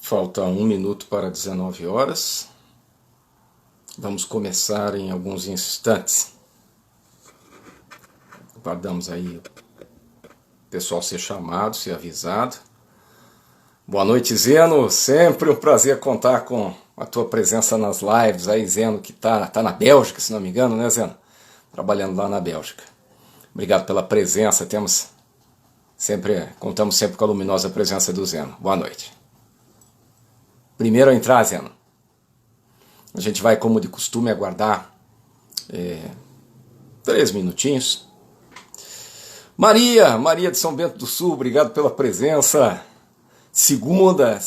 Falta 1 minuto para 19 horas. Vamos começar em alguns instantes. Aguardamos aí o pessoal ser chamado, ser avisado. Boa noite, Zeno. Sempre um prazer contar com a tua presença nas lives. Aí, Zeno, que tá na Bélgica, se não me engano, né, Zeno? Trabalhando lá na Bélgica. Obrigado pela presença. Contamos sempre com a luminosa presença do Zeno. Boa noite. Primeiro a entrar, Zeno. A gente vai, como de costume, aguardar 3 minutinhos. Maria de São Bento do Sul, obrigado pela presença. Segunda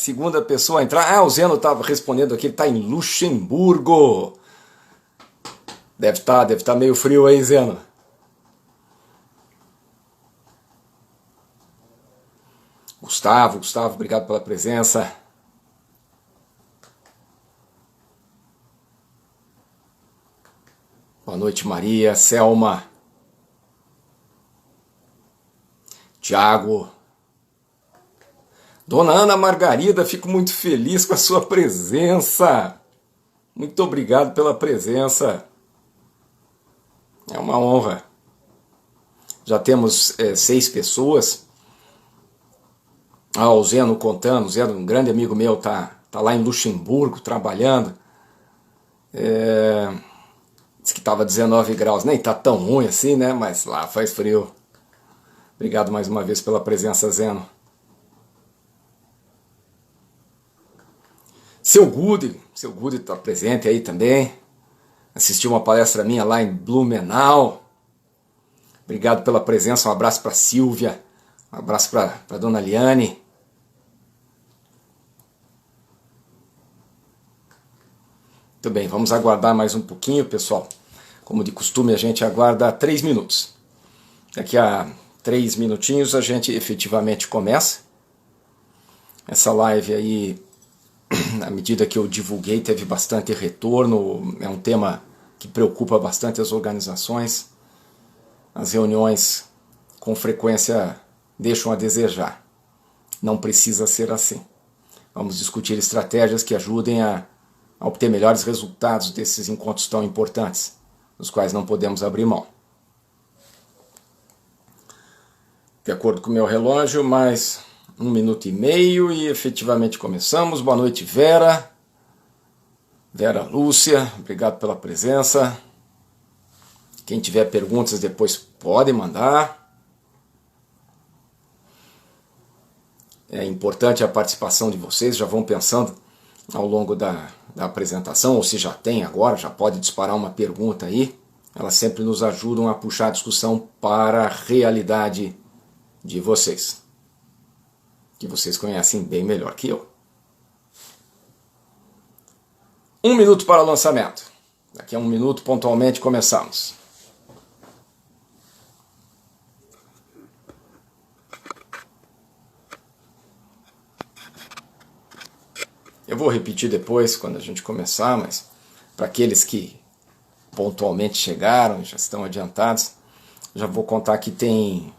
pessoa a entrar. O Zeno estava respondendo aqui, ele está em Luxemburgo. Deve estar meio frio aí, Zeno. Gustavo, obrigado pela presença. Boa noite, Maria, Selma, Tiago, Dona Ana Margarida, fico muito feliz com a sua presença. Muito obrigado pela presença. É uma honra. Já temos 6 pessoas. O Zeno contando, o Zeno, um grande amigo meu, tá lá em Luxemburgo trabalhando. Diz que estava 19 graus, nem tá tão ruim assim, né? Mas lá faz frio. Obrigado mais uma vez pela presença, Zeno. Seu Gude está presente aí também. Assistiu uma palestra minha lá em Blumenau. Obrigado pela presença, um abraço para Silvia, um abraço para Dona Liane. Muito bem, vamos aguardar mais um pouquinho, pessoal. Como de costume, a gente aguarda 3 minutos. Daqui a 3 minutinhos a gente efetivamente começa. Essa live aí, à medida que eu divulguei, teve bastante retorno. É um tema que preocupa bastante as organizações. As reuniões, com frequência, deixam a desejar. Não precisa ser assim. Vamos discutir estratégias que ajudem a obter melhores resultados desses encontros tão importantes, dos quais não podemos abrir mão. De acordo com o meu relógio, mais 1 minuto e meio e efetivamente começamos. Boa noite, Vera Lúcia, obrigado pela presença. Quem tiver perguntas depois pode mandar. É importante a participação de vocês, já vão pensando ao longo da apresentação, ou se já tem agora, já pode disparar uma pergunta aí. Elas sempre nos ajudam a puxar a discussão para a realidade de vocês, que vocês conhecem bem melhor que eu. 1 minuto para o lançamento. Daqui a 1 minuto, pontualmente, começamos. Eu vou repetir depois, quando a gente começar, mas para aqueles que pontualmente chegaram, já estão adiantados, já vou contar que tem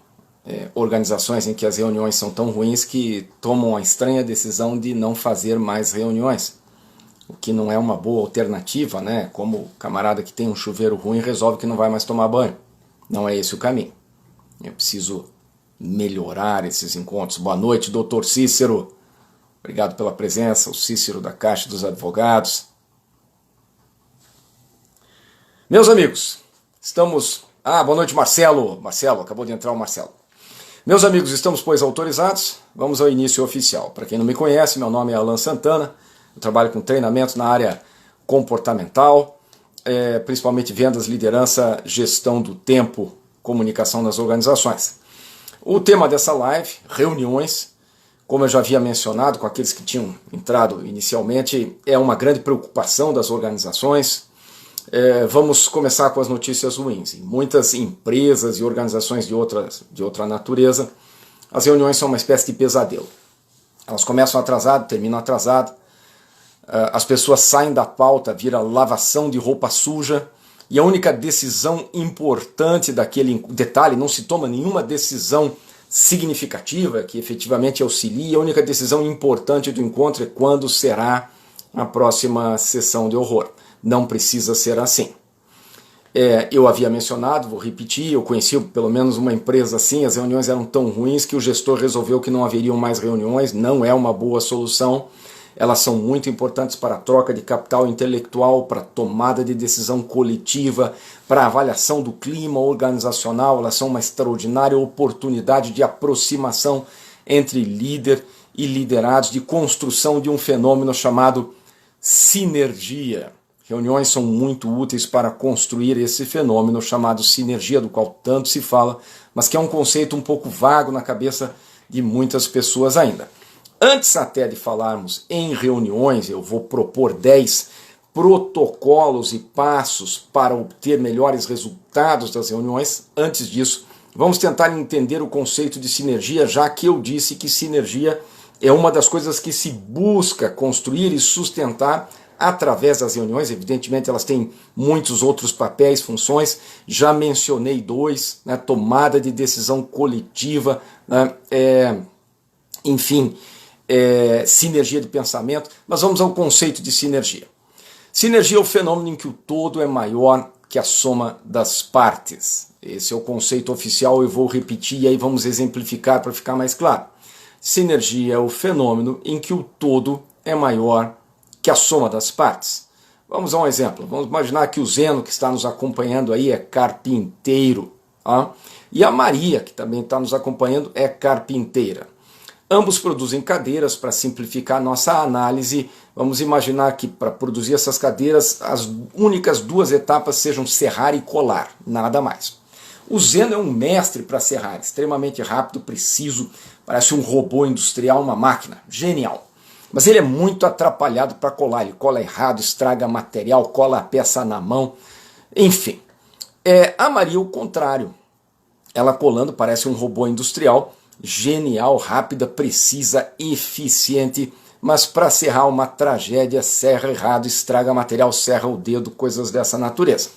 organizações em que as reuniões são tão ruins que tomam a estranha decisão de não fazer mais reuniões, o que não é uma boa alternativa, né? Como o camarada que tem um chuveiro ruim resolve que não vai mais tomar banho. Não é esse o caminho. Eu preciso melhorar esses encontros. Boa noite, doutor Cícero. Obrigado pela presença, o Cícero da Caixa dos Advogados. Meus amigos, estamos... boa noite, Marcelo. Marcelo, acabou de entrar o Marcelo. Meus amigos, estamos, pois, autorizados. Vamos ao início oficial. Para quem não me conhece, meu nome é Alan Santana. Eu trabalho com treinamento na área comportamental, principalmente vendas, liderança, gestão do tempo, comunicação nas organizações. O tema dessa live, reuniões, como eu já havia mencionado com aqueles que tinham entrado inicialmente, é uma grande preocupação das organizações. Vamos começar com as notícias ruins. Em muitas empresas e organizações de outra natureza, as reuniões são uma espécie de pesadelo. Elas começam atrasado, terminam atrasado, as pessoas saem da pauta, vira lavação de roupa suja, e a única decisão importante daquele detalhe, não se toma nenhuma decisão significativa, que efetivamente auxilia. A única decisão importante do encontro é quando será a próxima sessão de horror. Não precisa ser assim. Eu havia mencionado, vou repetir, eu conheci pelo menos uma empresa assim, as reuniões eram tão ruins que o gestor resolveu que não haveriam mais reuniões, não é uma boa solução. Elas são muito importantes para a troca de capital intelectual, para a tomada de decisão coletiva, para a avaliação do clima organizacional. Elas são uma extraordinária oportunidade de aproximação entre líder e liderados, de construção de um fenômeno chamado sinergia. Reuniões são muito úteis para construir esse fenômeno chamado sinergia, do qual tanto se fala, mas que é um conceito um pouco vago na cabeça de muitas pessoas ainda. Antes até de falarmos em reuniões, eu vou propor 10 protocolos e passos para obter melhores resultados das reuniões. Antes disso, vamos tentar entender o conceito de sinergia, já que eu disse que sinergia é uma das coisas que se busca construir e sustentar através das reuniões. Evidentemente elas têm muitos outros papéis, funções, já mencionei 2, né, tomada de decisão coletiva, né, sinergia de pensamento, mas vamos ao conceito de sinergia. Sinergia é o fenômeno em que o todo é maior que a soma das partes. Esse é o conceito oficial, eu vou repetir e aí vamos exemplificar para ficar mais claro. Sinergia é o fenômeno em que o todo é maior que a soma das partes. Vamos a um exemplo. Vamos imaginar que o Zeno, que está nos acompanhando aí, é carpinteiro. Tá? E a Maria, que também está nos acompanhando, é carpinteira. Ambos produzem cadeiras. Para simplificar a nossa análise, vamos imaginar que para produzir essas cadeiras, as únicas 2 etapas sejam serrar e colar, nada mais. O Zeno é um mestre para serrar, extremamente rápido, preciso, parece um robô industrial, uma máquina, genial. Mas ele é muito atrapalhado para colar, ele cola errado, estraga material, cola a peça na mão, enfim. A Maria, o contrário, ela colando parece um robô industrial, genial, rápida, precisa, eficiente, mas para serrar uma tragédia, serra errado, estraga material, serra o dedo, coisas dessa natureza.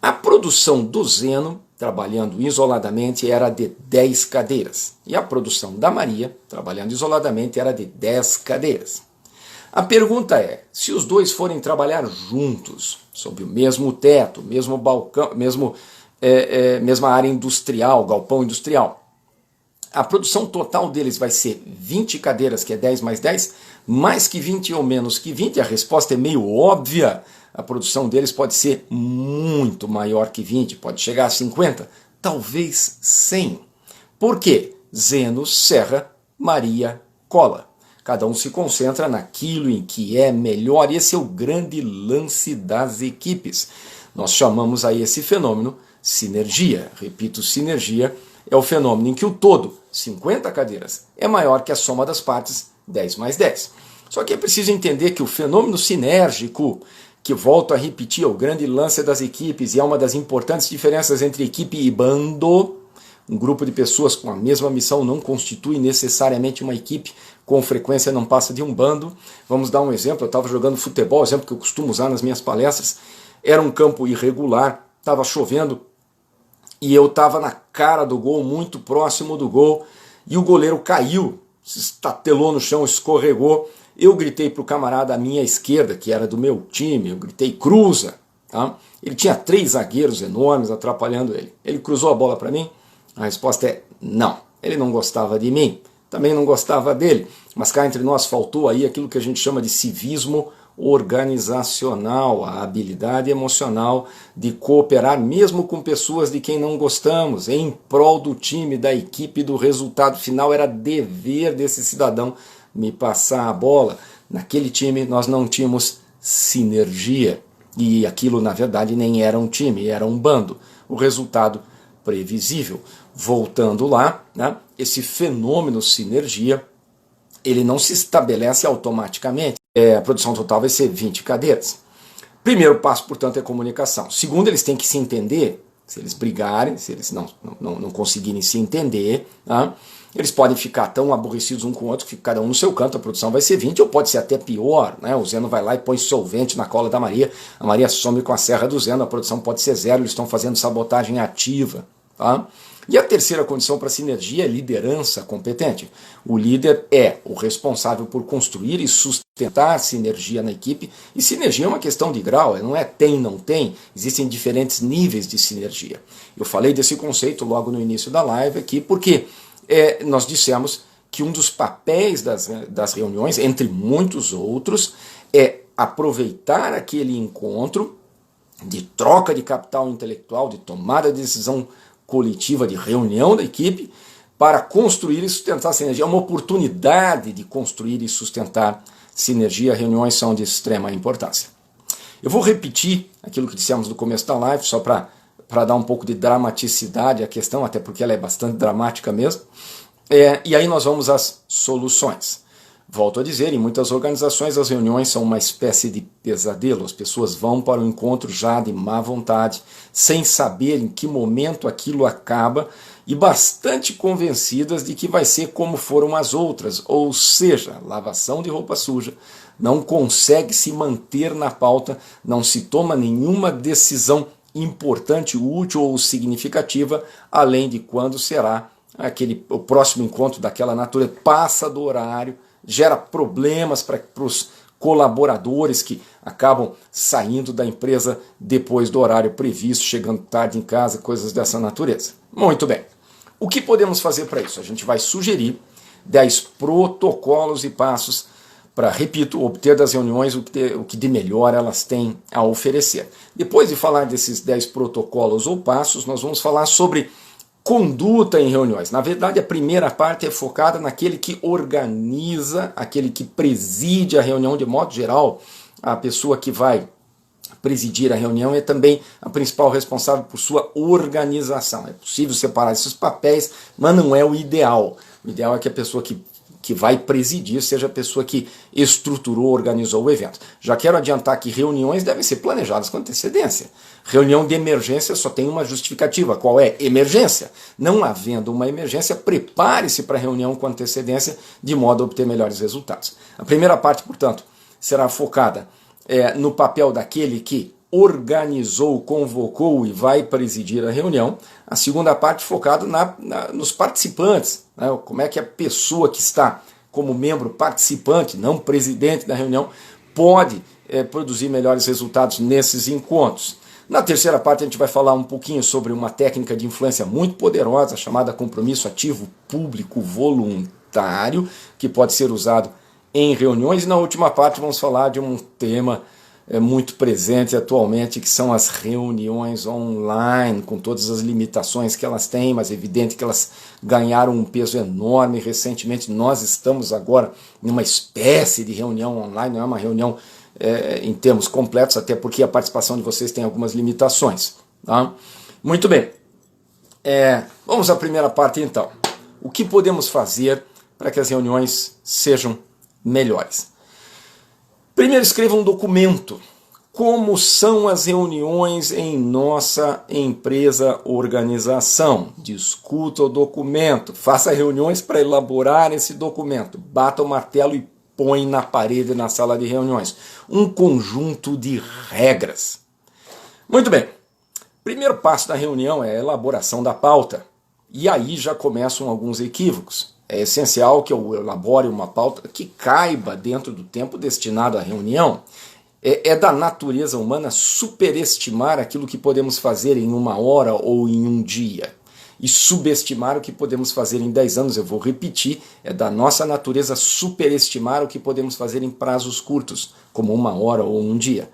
A produção do Zeno, trabalhando isoladamente, era de 10 cadeiras. E a produção da Maria, trabalhando isoladamente, era de 10 cadeiras. A pergunta é, se os dois forem trabalhar juntos, sob o mesmo teto, mesmo balcão, mesma área industrial, galpão industrial, a produção total deles vai ser 20 cadeiras, que é 10 mais 10, mais que 20 ou menos que 20? A resposta é meio óbvia. A produção deles pode ser muito maior que 20, pode chegar a 50, talvez 100. Por quê? Zeno serra, Maria cola. Cada um se concentra naquilo em que é melhor. Esse é o grande lance das equipes. Nós chamamos aí esse fenômeno sinergia. Repito, sinergia é o fenômeno em que o todo, 50 cadeiras, é maior que a soma das partes, 10 mais 10. Só que é preciso entender que o fenômeno sinérgico, que volto a repetir, é o grande lance das equipes e é uma das importantes diferenças entre equipe e bando. Um grupo de pessoas com a mesma missão não constitui necessariamente uma equipe, com frequência não passa de um bando. Vamos dar um exemplo, eu estava jogando futebol, exemplo que eu costumo usar nas minhas palestras, era um campo irregular, estava chovendo e eu estava na cara do gol, muito próximo do gol, e o goleiro caiu, se estatelou no chão, escorregou. Eu gritei para o camarada à minha esquerda, que era do meu time, eu gritei, cruza. Tá? Ele tinha 3 zagueiros enormes atrapalhando ele. Ele cruzou a bola para mim? A resposta é não. Ele não gostava de mim, também não gostava dele. Mas cá entre nós faltou aí aquilo que a gente chama de civismo organizacional, a habilidade emocional de cooperar mesmo com pessoas de quem não gostamos, em prol do time, da equipe, do resultado final. Era dever desse cidadão me passar a bola. Naquele time nós não tínhamos sinergia, e aquilo na verdade nem era um time, era um bando. O resultado previsível. Voltando lá, né, esse fenômeno sinergia, ele não se estabelece automaticamente. A produção total vai ser 20 cadeiras. Primeiro passo, portanto, é comunicação. Segundo, eles têm que se entender. Se eles brigarem, se eles não conseguirem se entender, tá? Eles podem ficar tão aborrecidos um com o outro que cada um no seu canto, a produção vai ser 20, ou pode ser até pior, né? O Zeno vai lá e põe solvente na cola da Maria, a Maria some com a serra do Zeno, a produção pode ser 0, eles estão fazendo sabotagem ativa. Tá? E a terceira condição para sinergia é liderança competente. O líder é o responsável por construir e sustentar sinergia na equipe, e sinergia é uma questão de grau, não é tem, não tem, existem diferentes níveis de sinergia. Eu falei desse conceito logo no início da live aqui, porque nós dissemos que um dos papéis das reuniões, entre muitos outros, é aproveitar aquele encontro de troca de capital intelectual, de tomada de decisão coletiva, de reunião da equipe, para construir e sustentar sinergia. É uma oportunidade de construir e sustentar sinergia. Reuniões são de extrema importância. Eu vou repetir aquilo que dissemos no começo da live, só para dar um pouco de dramaticidade à questão, até porque ela é bastante dramática mesmo. E aí nós vamos às soluções. Volto a dizer, em muitas organizações as reuniões são uma espécie de pesadelo. As pessoas vão para o encontro já de má vontade, sem saber em que momento aquilo acaba e bastante convencidas de que vai ser como foram as outras, ou seja, lavação de roupa suja, não consegue se manter na pauta, não se toma nenhuma decisão importante, útil ou significativa, além de quando será o próximo encontro daquela natureza, passa do horário, gera problemas para os colaboradores que acabam saindo da empresa depois do horário previsto, chegando tarde em casa, coisas dessa natureza. Muito bem. O que podemos fazer para isso? A gente vai sugerir 10 protocolos e passos para, repito, obter das reuniões o que de melhor elas têm a oferecer. Depois de falar desses 10 protocolos ou passos, nós vamos falar sobre conduta em reuniões. Na verdade, a primeira parte é focada naquele que organiza, aquele que preside a reunião de modo geral. A pessoa que vai presidir a reunião é também a principal responsável por sua organização. É possível separar esses papéis, mas não é o ideal. O ideal é que a pessoa que vai presidir seja a pessoa que estruturou, organizou o evento. Já quero adiantar que reuniões devem ser planejadas com antecedência. Reunião de emergência só tem uma justificativa. Qual é? Emergência. Não havendo uma emergência, prepare-se para a reunião com antecedência de modo a obter melhores resultados. A primeira parte, portanto, será focada no papel daquele que organizou, convocou e vai presidir a reunião. A segunda parte focada nos participantes, né? Como é que a pessoa que está como membro participante, não presidente da reunião, pode produzir melhores resultados nesses encontros. Na terceira parte a gente vai falar um pouquinho sobre uma técnica de influência muito poderosa chamada compromisso ativo público voluntário, que pode ser usado em reuniões. E na última parte vamos falar de um tema muito presente atualmente, que são as reuniões online, com todas as limitações que elas têm, mas é evidente que elas ganharam um peso enorme recentemente. Nós estamos agora numa espécie de reunião online, não é uma reunião em termos completos, até porque a participação de vocês tem algumas limitações. Tá? Muito bem. Vamos à primeira parte então. O que podemos fazer para que as reuniões sejam melhores? Primeiro, escreva um documento. Como são as reuniões em nossa empresa organização? Discuta o documento. Faça reuniões para elaborar esse documento. Bata o martelo e põe na parede na sala de reuniões. Um conjunto de regras. Muito bem. Primeiro passo da reunião é a elaboração da pauta. E aí já começam alguns equívocos. É essencial que eu elabore uma pauta que caiba dentro do tempo destinado à reunião. É da natureza humana superestimar aquilo que podemos fazer em 1 hora ou em 1 dia. E subestimar o que podemos fazer em 10 anos. Eu vou repetir, é da nossa natureza superestimar o que podemos fazer em prazos curtos, como 1 hora ou 1 dia.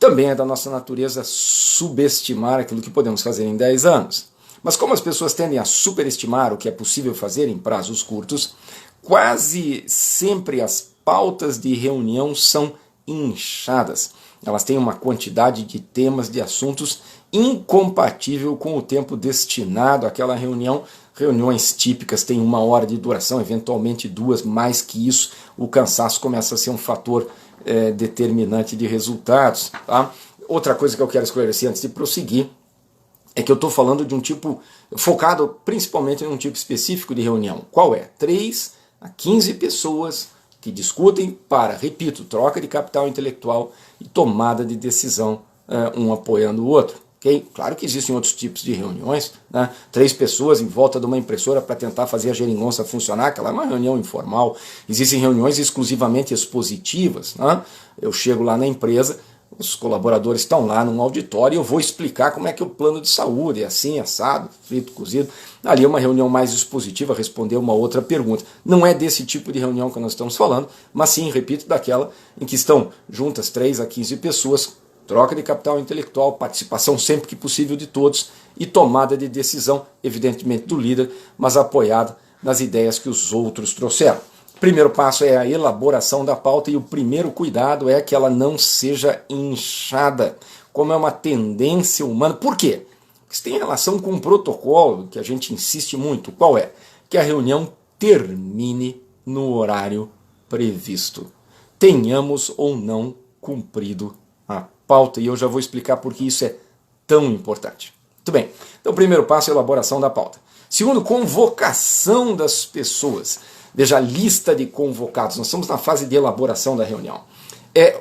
Também é da nossa natureza subestimar aquilo que podemos fazer em 10 anos. Mas como as pessoas tendem a superestimar o que é possível fazer em prazos curtos, quase sempre as pautas de reunião são inchadas. Elas têm uma quantidade de temas, de assuntos incompatível com o tempo destinado àquela reunião. Reuniões típicas têm 1 hora de duração, eventualmente 2, mais que isso, o cansaço começa a ser um fator determinante de resultados. Tá? Outra coisa que eu quero esclarecer antes de prosseguir é que eu estou falando de um tipo focado principalmente em um tipo específico de reunião. Qual é? 3 a 15 pessoas que discutem para, repito, troca de capital intelectual e tomada de decisão, um apoiando o outro. Okay? Claro que existem outros tipos de reuniões, né? 3 pessoas em volta de uma impressora para tentar fazer a geringonça funcionar, aquela é uma reunião informal. Existem reuniões exclusivamente expositivas, né? Eu chego lá na empresa, os colaboradores estão lá num auditório e eu vou explicar como é que é o plano de saúde, é assim, assado, frito, cozido. Ali é uma reunião mais expositiva, responder uma outra pergunta. Não é desse tipo de reunião que nós estamos falando, mas sim, repito, daquela em que estão juntas 3 a 15 pessoas, troca de capital intelectual, participação sempre que possível de todos e tomada de decisão, evidentemente do líder, mas apoiada nas ideias que os outros trouxeram. O primeiro passo é a elaboração da pauta e o primeiro cuidado é que ela não seja inchada, como é uma tendência humana. Por quê? Porque isso tem relação com um protocolo que a gente insiste muito. Qual é? Que a reunião termine no horário previsto. Tenhamos ou não cumprido a pauta, e eu já vou explicar por que isso é tão importante. Muito bem, então o primeiro passo é a elaboração da pauta. Segundo, convocação das pessoas. Veja a lista de convocados, nós estamos na fase de elaboração da reunião.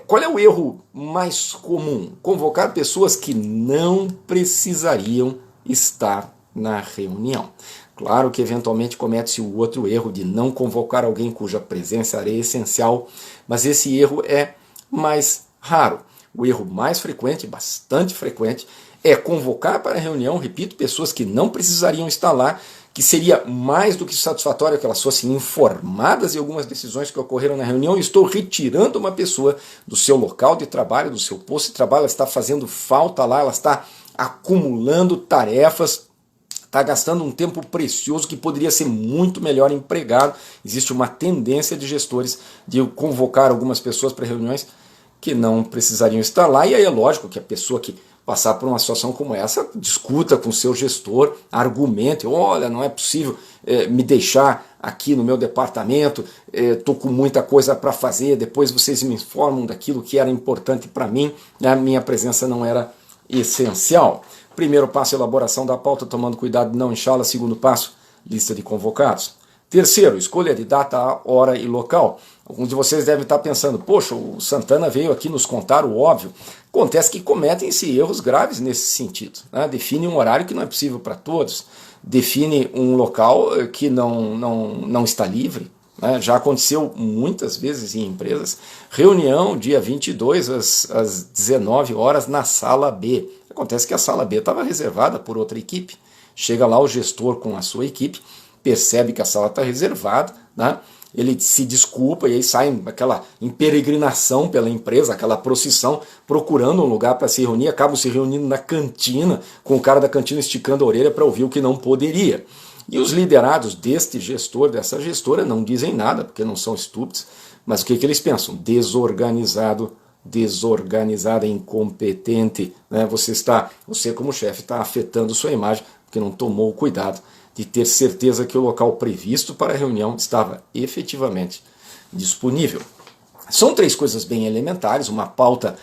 Qual é o erro mais comum? Convocar pessoas que não precisariam estar na reunião. Claro que eventualmente comete-se o outro erro de não convocar alguém cuja presença é essencial, mas esse erro é mais raro. O erro mais frequente, bastante frequente, é convocar para a reunião, repito, pessoas que não precisariam estar lá, que seria mais do que satisfatório que elas fossem informadas de algumas decisões que ocorreram na reunião. Estou retirando uma pessoa do seu local de trabalho, do seu posto de trabalho, ela está fazendo falta lá, ela está acumulando tarefas, está gastando um tempo precioso que poderia ser muito melhor empregado. Existe uma tendência de gestores de convocar algumas pessoas para reuniões que não precisariam estar lá, e aí é lógico que a pessoa que passar por uma situação como essa, discuta com o seu gestor, argumente, olha, não é possível me deixar aqui no meu departamento, estou com muita coisa para fazer, depois vocês me informam daquilo que era importante para mim, a minha presença não era essencial. Primeiro passo, elaboração da pauta, tomando cuidado de não inchá-la. Segundo passo, lista de convocados. Terceiro, escolha de data, hora e local. Alguns de vocês devem estar pensando, poxa, o Santana veio aqui nos contar o óbvio. Acontece que cometem-se erros graves nesse sentido, né? Define um horário que não é possível para todos, define um local que não está livre, né? Já aconteceu muitas vezes em empresas, reunião dia 22 às 19 horas na sala B. Acontece que a sala B estava reservada por outra equipe. Chega lá o gestor com a sua equipe, percebe que a sala está reservada, né? Ele se desculpa e aí sai aquela peregrinação pela empresa, aquela procissão, procurando um lugar para se reunir, acabam se reunindo na cantina, com o cara da cantina esticando a orelha para ouvir o que não poderia. E os liderados deste gestor, dessa gestora, não dizem nada, porque não são estúpidos, mas o que eles pensam? Desorganizado, desorganizada, incompetente, né? Você como chefe está afetando sua imagem, porque não tomou o cuidado de ter certeza que o local previsto para a reunião estava efetivamente disponível. São 3 coisas bem elementares, uma pauta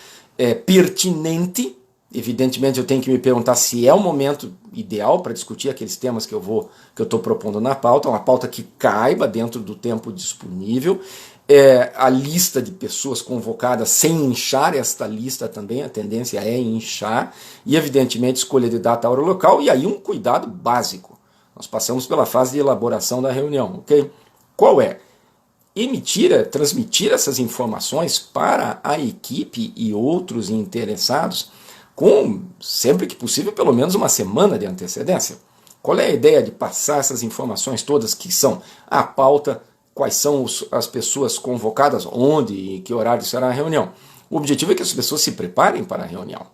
pertinente, evidentemente eu tenho que me perguntar se é o momento ideal para discutir aqueles temas que eu estou propondo na pauta, uma pauta que caiba dentro do tempo disponível, a lista de pessoas convocadas sem inchar esta lista também, a tendência é inchar, e evidentemente escolha de data, hora e local, e aí um cuidado básico. Nós passamos pela fase de elaboração da reunião, ok? Qual é? Transmitir essas informações para a equipe e outros interessados com, sempre que possível, pelo menos uma semana de antecedência. Qual é a ideia de passar essas informações todas que são a pauta, quais são as pessoas convocadas, onde e que horário será a reunião? O objetivo é que as pessoas se preparem para a reunião,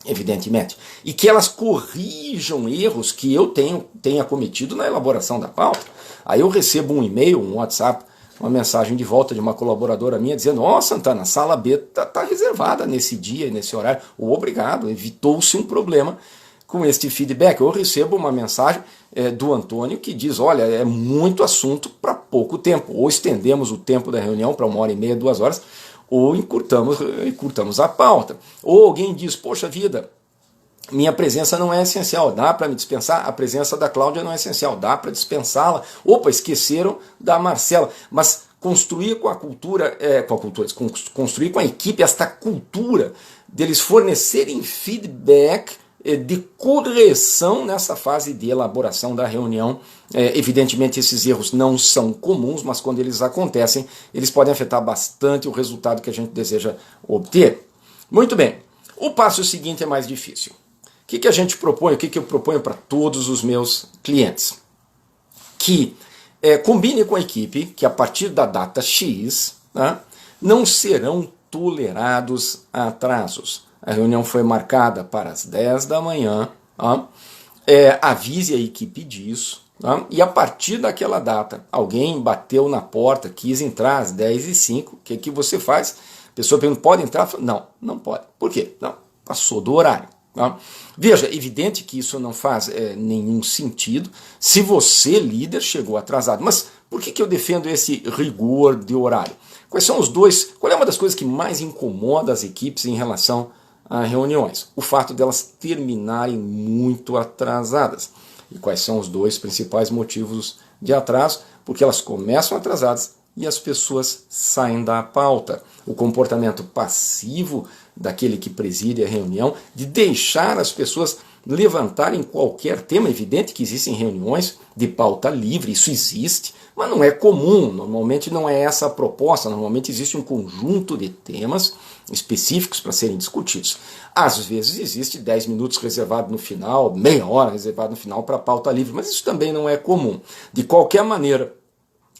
evidentemente, e que elas corrijam erros que eu tenha cometido na elaboração da pauta. Aí eu recebo um e-mail, um WhatsApp, uma mensagem de volta de uma colaboradora minha dizendo, Santana, a sala B está reservada nesse dia e nesse horário. Obrigado, evitou-se um problema com este feedback. Eu recebo uma mensagem do Antônio que diz, olha, é muito assunto para pouco tempo. Ou estendemos o tempo da reunião para 1h30, 2 horas, ou encurtamos a pauta. Ou alguém diz, poxa vida, minha presença não é essencial, dá para me dispensar? A presença da Cláudia não é essencial, dá para dispensá-la? Opa, esqueceram da Marcela. Mas construir com a cultura, construir com a equipe esta cultura deles fornecerem feedback de correção nessa fase de elaboração da reunião. Evidentemente esses erros não são comuns, mas quando eles acontecem, eles podem afetar bastante o resultado que a gente deseja obter. Muito bem, o passo seguinte é mais difícil. O que a gente propõe, o que eu proponho para todos os meus clientes? Que combine com a equipe que a partir da data X, né, não serão tolerados atrasos. A reunião foi marcada para as 10 da manhã, tá? Avise a equipe disso, tá? E a partir daquela data, alguém bateu na porta, quis entrar às 10h05, o que você faz? A pessoa pergunta, pode entrar? Não, não pode. Por quê? Não, passou do horário. Tá? Veja, é evidente que isso não faz nenhum sentido se você, líder, chegou atrasado. Mas por que eu defendo esse rigor de horário? Quais são os dois? Qual é uma das coisas que mais incomoda as equipes em relação a reuniões? O fato delas terminarem muito atrasadas. E quais são os dois principais motivos de atraso? Porque elas começam atrasadas e as pessoas saem da pauta. O comportamento passivo daquele que preside a reunião, de deixar as pessoas levantarem qualquer tema. Evidente que existem reuniões de pauta livre, isso existe, mas não é comum, normalmente não é essa a proposta, normalmente existe um conjunto de temas específicos para serem discutidos. Às vezes existe 10 minutos reservado no final, meia hora reservado no final para pauta livre, mas isso também não é comum. De qualquer maneira,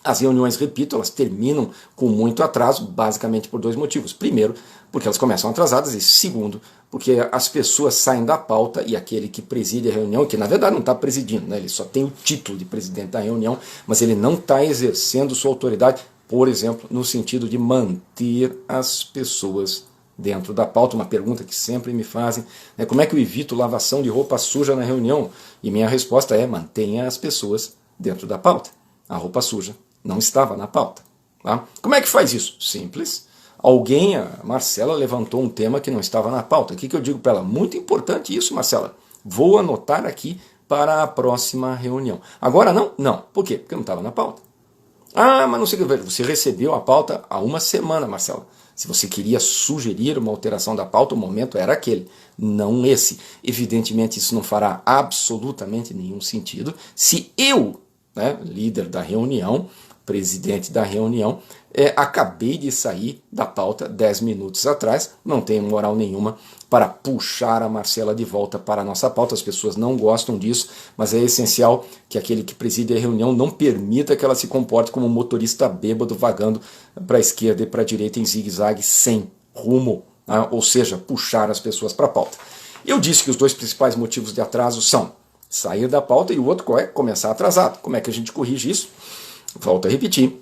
as reuniões, repito, elas terminam com muito atraso, basicamente por dois motivos. Primeiro, porque elas começam atrasadas, e segundo, porque as pessoas saem da pauta e aquele que preside a reunião, que na verdade não está presidindo, né? Ele só tem o título de presidente da reunião, mas ele não está exercendo sua autoridade, por exemplo, no sentido de manter as pessoas dentro da pauta. Uma pergunta que sempre me fazem, né? Como é que eu evito lavação de roupa suja na reunião? E minha resposta é, mantenha as pessoas dentro da pauta. A roupa suja não estava na pauta. Tá? Como é que faz isso? Simples. Alguém, a Marcela, levantou um tema que não estava na pauta. O que eu digo para ela? Muito importante isso, Marcela. Vou anotar aqui para a próxima reunião. Agora não? Não. Por quê? Porque não estava na pauta. Ah, mas não sei o que. Você recebeu a pauta há uma semana, Marcela. Se você queria sugerir uma alteração da pauta, o momento era aquele, não esse. Evidentemente, isso não fará absolutamente nenhum sentido se eu, né, líder da reunião, presidente da reunião, acabei de sair da pauta 10 minutos atrás, não tenho moral nenhuma para puxar a Marcela de volta para a nossa pauta. As pessoas não gostam disso, mas é essencial que aquele que preside a reunião não permita que ela se comporte como um motorista bêbado vagando para a esquerda e para a direita em zigue-zague sem rumo, né? Ou seja, puxar as pessoas para a pauta. Eu disse que os dois principais motivos de atraso são sair da pauta e o outro qual é? Começar atrasado. Como é que a gente corrige isso? Volto a repetir,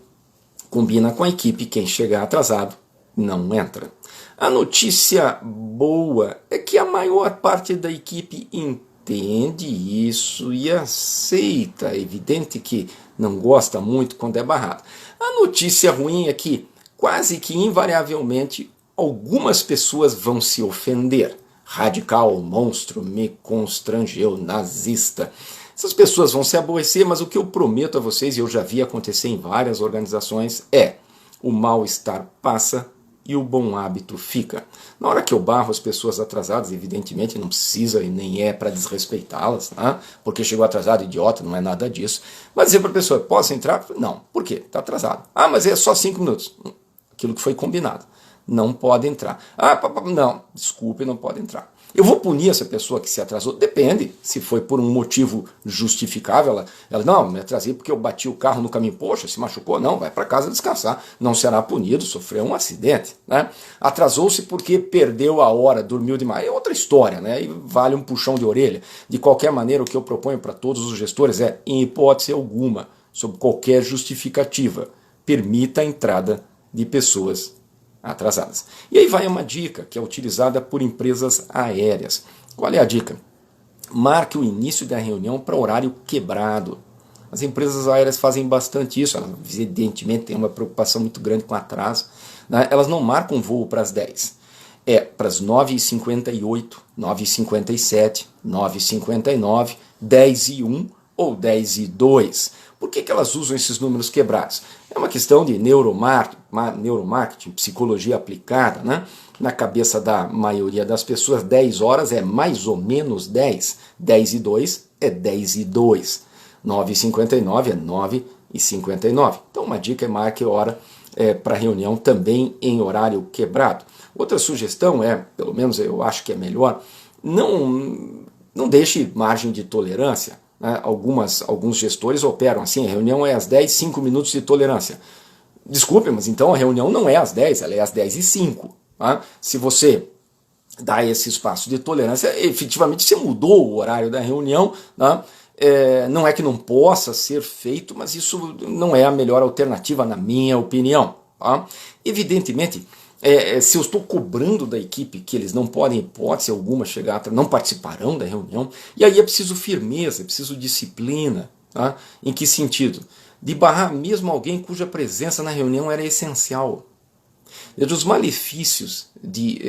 combina com a equipe, quem chegar atrasado não entra. A notícia boa é que a maior parte da equipe entende isso e aceita. É evidente que não gosta muito quando é barrado. A notícia ruim é que, quase que invariavelmente, algumas pessoas vão se ofender. Radical, monstro, me constrangeu, nazista. Essas pessoas vão se aborrecer, mas o que eu prometo a vocês, e eu já vi acontecer em várias organizações, é o mal-estar passa e o bom hábito fica. Na hora que eu barro as pessoas atrasadas, evidentemente não precisa e nem é para desrespeitá-las, né? Porque chegou atrasado, idiota, não é nada disso. Mas dizer para a pessoa, posso entrar? Não. Por quê? Está atrasado. Ah, mas é só 5 minutos. Aquilo que foi combinado. Não pode entrar. Ah, não, desculpe, não pode entrar. Eu vou punir essa pessoa que se atrasou? Depende. Se foi por um motivo justificável, ela não, me atrasei porque eu bati o carro no caminho. Poxa, se machucou? Não, vai para casa descansar. Não será punido, sofreu um acidente. Né? Atrasou-se porque perdeu a hora, dormiu demais. É outra história, né? E vale um puxão de orelha. De qualquer maneira, o que eu proponho para todos os gestores é, em hipótese alguma, sob qualquer justificativa, permita a entrada de pessoas atrasadas. E aí vai uma dica que é utilizada por empresas aéreas. Qual é a dica? Marque o início da reunião para horário quebrado. As empresas aéreas fazem bastante isso, elas evidentemente têm uma preocupação muito grande com atraso, né? Elas não marcam voo para as 10. É para as 9h58, 9h57, 9h59, 10h01 ou 10h02. Por que elas usam esses números quebrados? É uma questão de neuromarketing, psicologia aplicada, né? na cabeça da maioria das pessoas, 10 horas é mais ou menos 10. 10 e 2 é 10 e 2. 9h59 é 9h59. Então uma dica é marque hora para reunião também em horário quebrado. Outra sugestão pelo menos eu acho que é melhor, não deixe margem de tolerância. Né? Alguns gestores operam assim, a reunião é às 10, 5 minutos de tolerância. Desculpe, mas então a reunião não é às 10, ela é às 10h05. Tá? Se você dá esse espaço de tolerância, efetivamente você mudou o horário da reunião. Tá? Não é que não possa ser feito, mas isso não é a melhor alternativa, na minha opinião. Tá? Evidentemente, se eu estou cobrando da equipe que eles não podem, hipótese alguma, chegar, não participarão da reunião, e aí é preciso firmeza, é preciso disciplina. Tá? Em que sentido? De barrar mesmo alguém cuja presença na reunião era essencial. Os malefícios de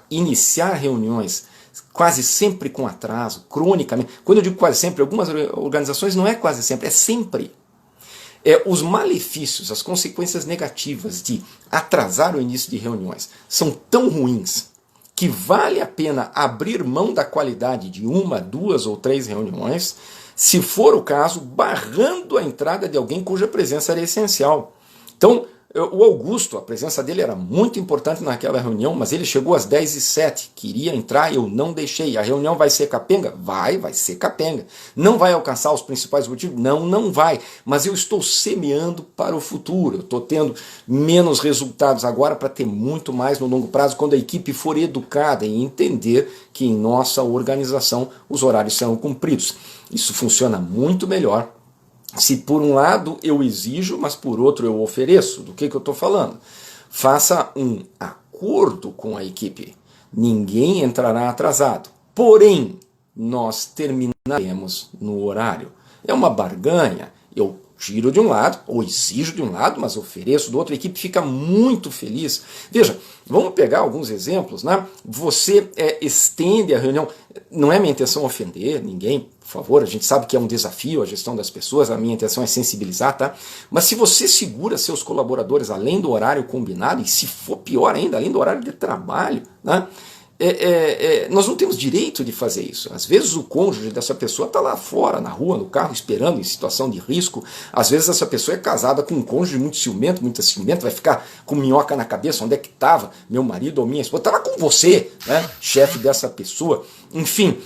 iniciar reuniões quase sempre com atraso, cronicamente. Quando eu digo quase sempre, algumas organizações não é quase sempre, é sempre. Os malefícios, as consequências negativas de atrasar o início de reuniões são tão ruins que vale a pena abrir mão da qualidade de 1, 2 ou 3 reuniões, se for o caso, barrando a entrada de alguém cuja presença era essencial. Então, o Augusto, a presença dele era muito importante naquela reunião, mas ele chegou às 10h07, queria entrar, eu não deixei. A reunião vai ser capenga? Vai ser capenga. Não vai alcançar os principais objetivos? Não vai. Mas eu estou semeando para o futuro. Eu estou tendo menos resultados agora para ter muito mais no longo prazo, quando a equipe for educada e entender que em nossa organização os horários serão cumpridos. Isso funciona muito melhor se por um lado eu exijo, mas por outro eu ofereço. Do que eu estou falando? Faça um acordo com a equipe. Ninguém entrará atrasado. Porém, nós terminaremos no horário. É uma barganha. Eu tiro de um lado, ou exijo de um lado, mas ofereço do outro. A equipe fica muito feliz. Veja, vamos pegar alguns exemplos. Né? Você estende a reunião. Não é minha intenção ofender ninguém. Por favor, a gente sabe que é um desafio a gestão das pessoas, a minha intenção é sensibilizar, tá? Mas se você segura seus colaboradores além do horário combinado, e se for pior ainda, além do horário de trabalho, né? Nós não temos direito de fazer isso. Às vezes o cônjuge dessa pessoa está lá fora, na rua, no carro, esperando, em situação de risco. Às vezes essa pessoa é casada com um cônjuge muito ciumento, vai ficar com minhoca na cabeça. Onde é que estava meu marido ou minha esposa? Estava com você, né? Chefe dessa pessoa. Enfim,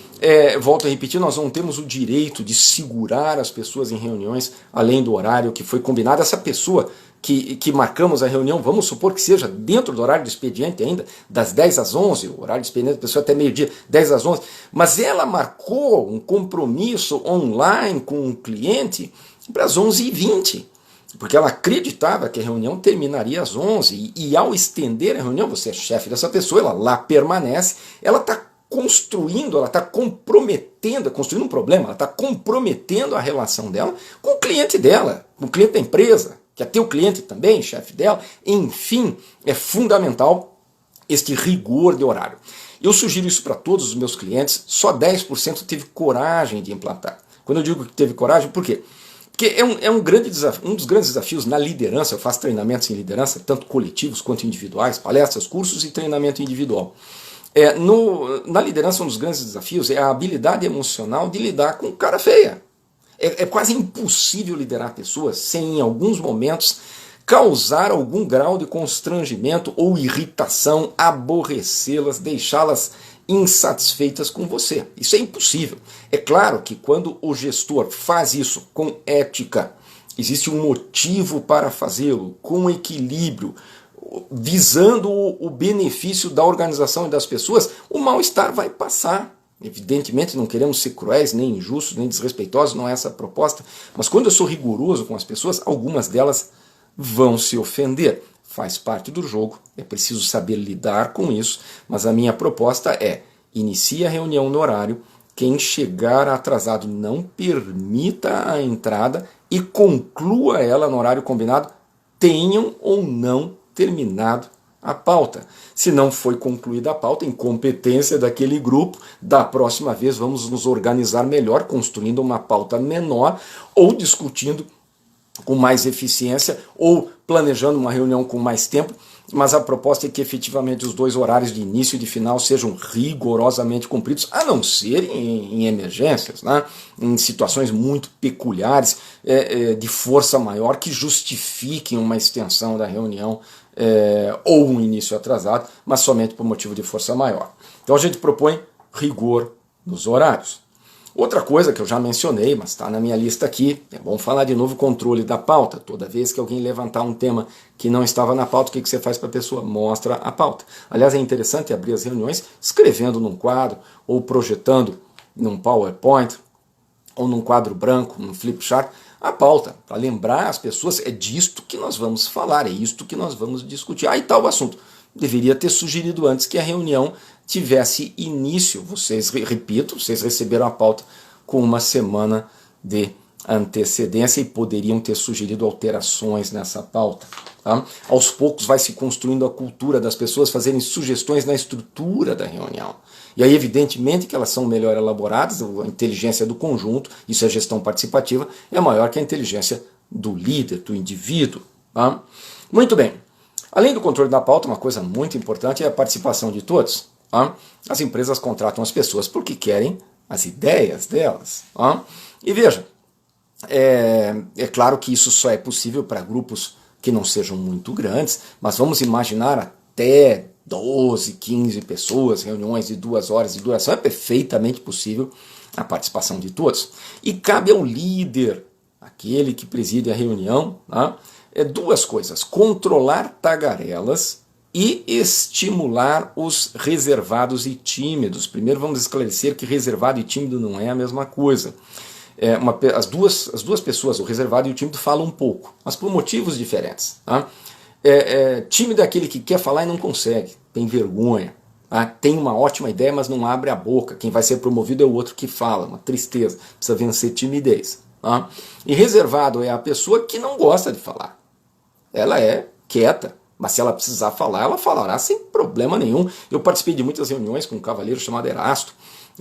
volto a repetir, nós não temos o direito de segurar as pessoas em reuniões além do horário que foi combinado. Essa pessoa que marcamos a reunião, vamos supor que seja dentro do horário do expediente ainda, das 10 às 11, o horário do expediente da pessoa até meio-dia, 10 às 11, mas ela marcou um compromisso online com um cliente para as 11h20, porque ela acreditava que a reunião terminaria às 11, e ao estender a reunião, você é chefe dessa pessoa, ela lá permanece, ela está construindo, ela está comprometendo, construindo um problema, ela está comprometendo a relação dela com o cliente dela, com o cliente da empresa, que é teu cliente também, chefe dela. Enfim, é fundamental este rigor de horário. Eu sugiro isso para todos os meus clientes, só 10% teve coragem de implantar. Quando eu digo que teve coragem, por quê? Porque um dos grandes desafios na liderança. Eu faço treinamentos em liderança, tanto coletivos quanto individuais, palestras, cursos e treinamento individual. Na liderança, um dos grandes desafios é a habilidade emocional de lidar com cara feia. É quase impossível liderar pessoas sem, em alguns momentos, causar algum grau de constrangimento ou irritação, aborrecê-las, deixá-las insatisfeitas com você. Isso é impossível. É claro que quando o gestor faz isso com ética, existe um motivo para fazê-lo, com equilíbrio, visando o benefício da organização e das pessoas, o mal-estar vai passar. Evidentemente não queremos ser cruéis, nem injustos, nem desrespeitosos, não é essa a proposta, mas quando eu sou rigoroso com as pessoas, algumas delas vão se ofender. Faz parte do jogo, é preciso saber lidar com isso, mas a minha proposta é: inicie a reunião no horário, quem chegar atrasado não permita a entrada e conclua ela no horário combinado, tenham ou não terminado a pauta. Se não foi concluída a pauta, incompetência daquele grupo, da próxima vez vamos nos organizar melhor, construindo uma pauta menor, ou discutindo com mais eficiência, ou planejando uma reunião com mais tempo, mas a proposta é que efetivamente os dois horários de início e de final sejam rigorosamente cumpridos, a não ser em emergências, né? Em situações muito peculiares, de força maior, que justifiquem uma extensão da reunião ou um início atrasado, mas somente por motivo de força maior. Então a gente propõe rigor nos horários. Outra coisa que eu já mencionei, mas está na minha lista aqui, é bom falar de novo controle da pauta. Toda vez que alguém levantar um tema que não estava na pauta, o que você faz para a pessoa? Mostra a pauta. Aliás, é interessante abrir as reuniões escrevendo num quadro, ou projetando num PowerPoint, ou num quadro branco, num flip chart, a pauta, para lembrar as pessoas, é disto que nós vamos falar, é isto que nós vamos discutir. Aí está o assunto. Deveria ter sugerido antes que a reunião tivesse início. Vocês, repito, vocês receberam a pauta com uma semana de antecedência e poderiam ter sugerido alterações nessa pauta. Tá? Aos poucos vai se construindo a cultura das pessoas fazerem sugestões na estrutura da reunião. E aí, evidentemente, que elas são melhor elaboradas, a inteligência do conjunto, isso é gestão participativa, é maior que a inteligência do líder, do indivíduo. Tá? Muito bem. Além do controle da pauta, uma coisa muito importante é a participação de todos. Tá? As empresas contratam as pessoas porque querem as ideias delas. Tá? E veja, é claro que isso só é possível para grupos que não sejam muito grandes, mas vamos imaginar até 12, 15 pessoas, reuniões de 2 horas de duração, é perfeitamente possível a participação de todos. E cabe ao líder, aquele que preside a reunião, tá? Duas coisas: controlar tagarelas e estimular os reservados e tímidos. Primeiro vamos esclarecer que reservado e tímido não é a mesma coisa. As duas pessoas, o reservado e o tímido, falam um pouco, mas por motivos diferentes. Tá? Tímido é aquele que quer falar e não consegue, tem vergonha, tá? Tem uma ótima ideia, mas não abre a boca. Quem vai ser promovido é o outro que fala, uma tristeza, precisa vencer timidez. Tá? E reservado é a pessoa que não gosta de falar. Ela é quieta, mas se ela precisar falar, ela falará sem problema nenhum. Eu participei de muitas reuniões com um cavaleiro chamado Erasto,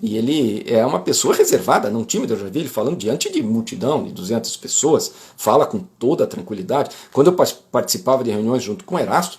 e ele é uma pessoa reservada, não tímida. Eu já vi ele falando diante de multidão, de 200 pessoas, fala com toda a tranquilidade. Quando eu participava de reuniões junto com Erasto,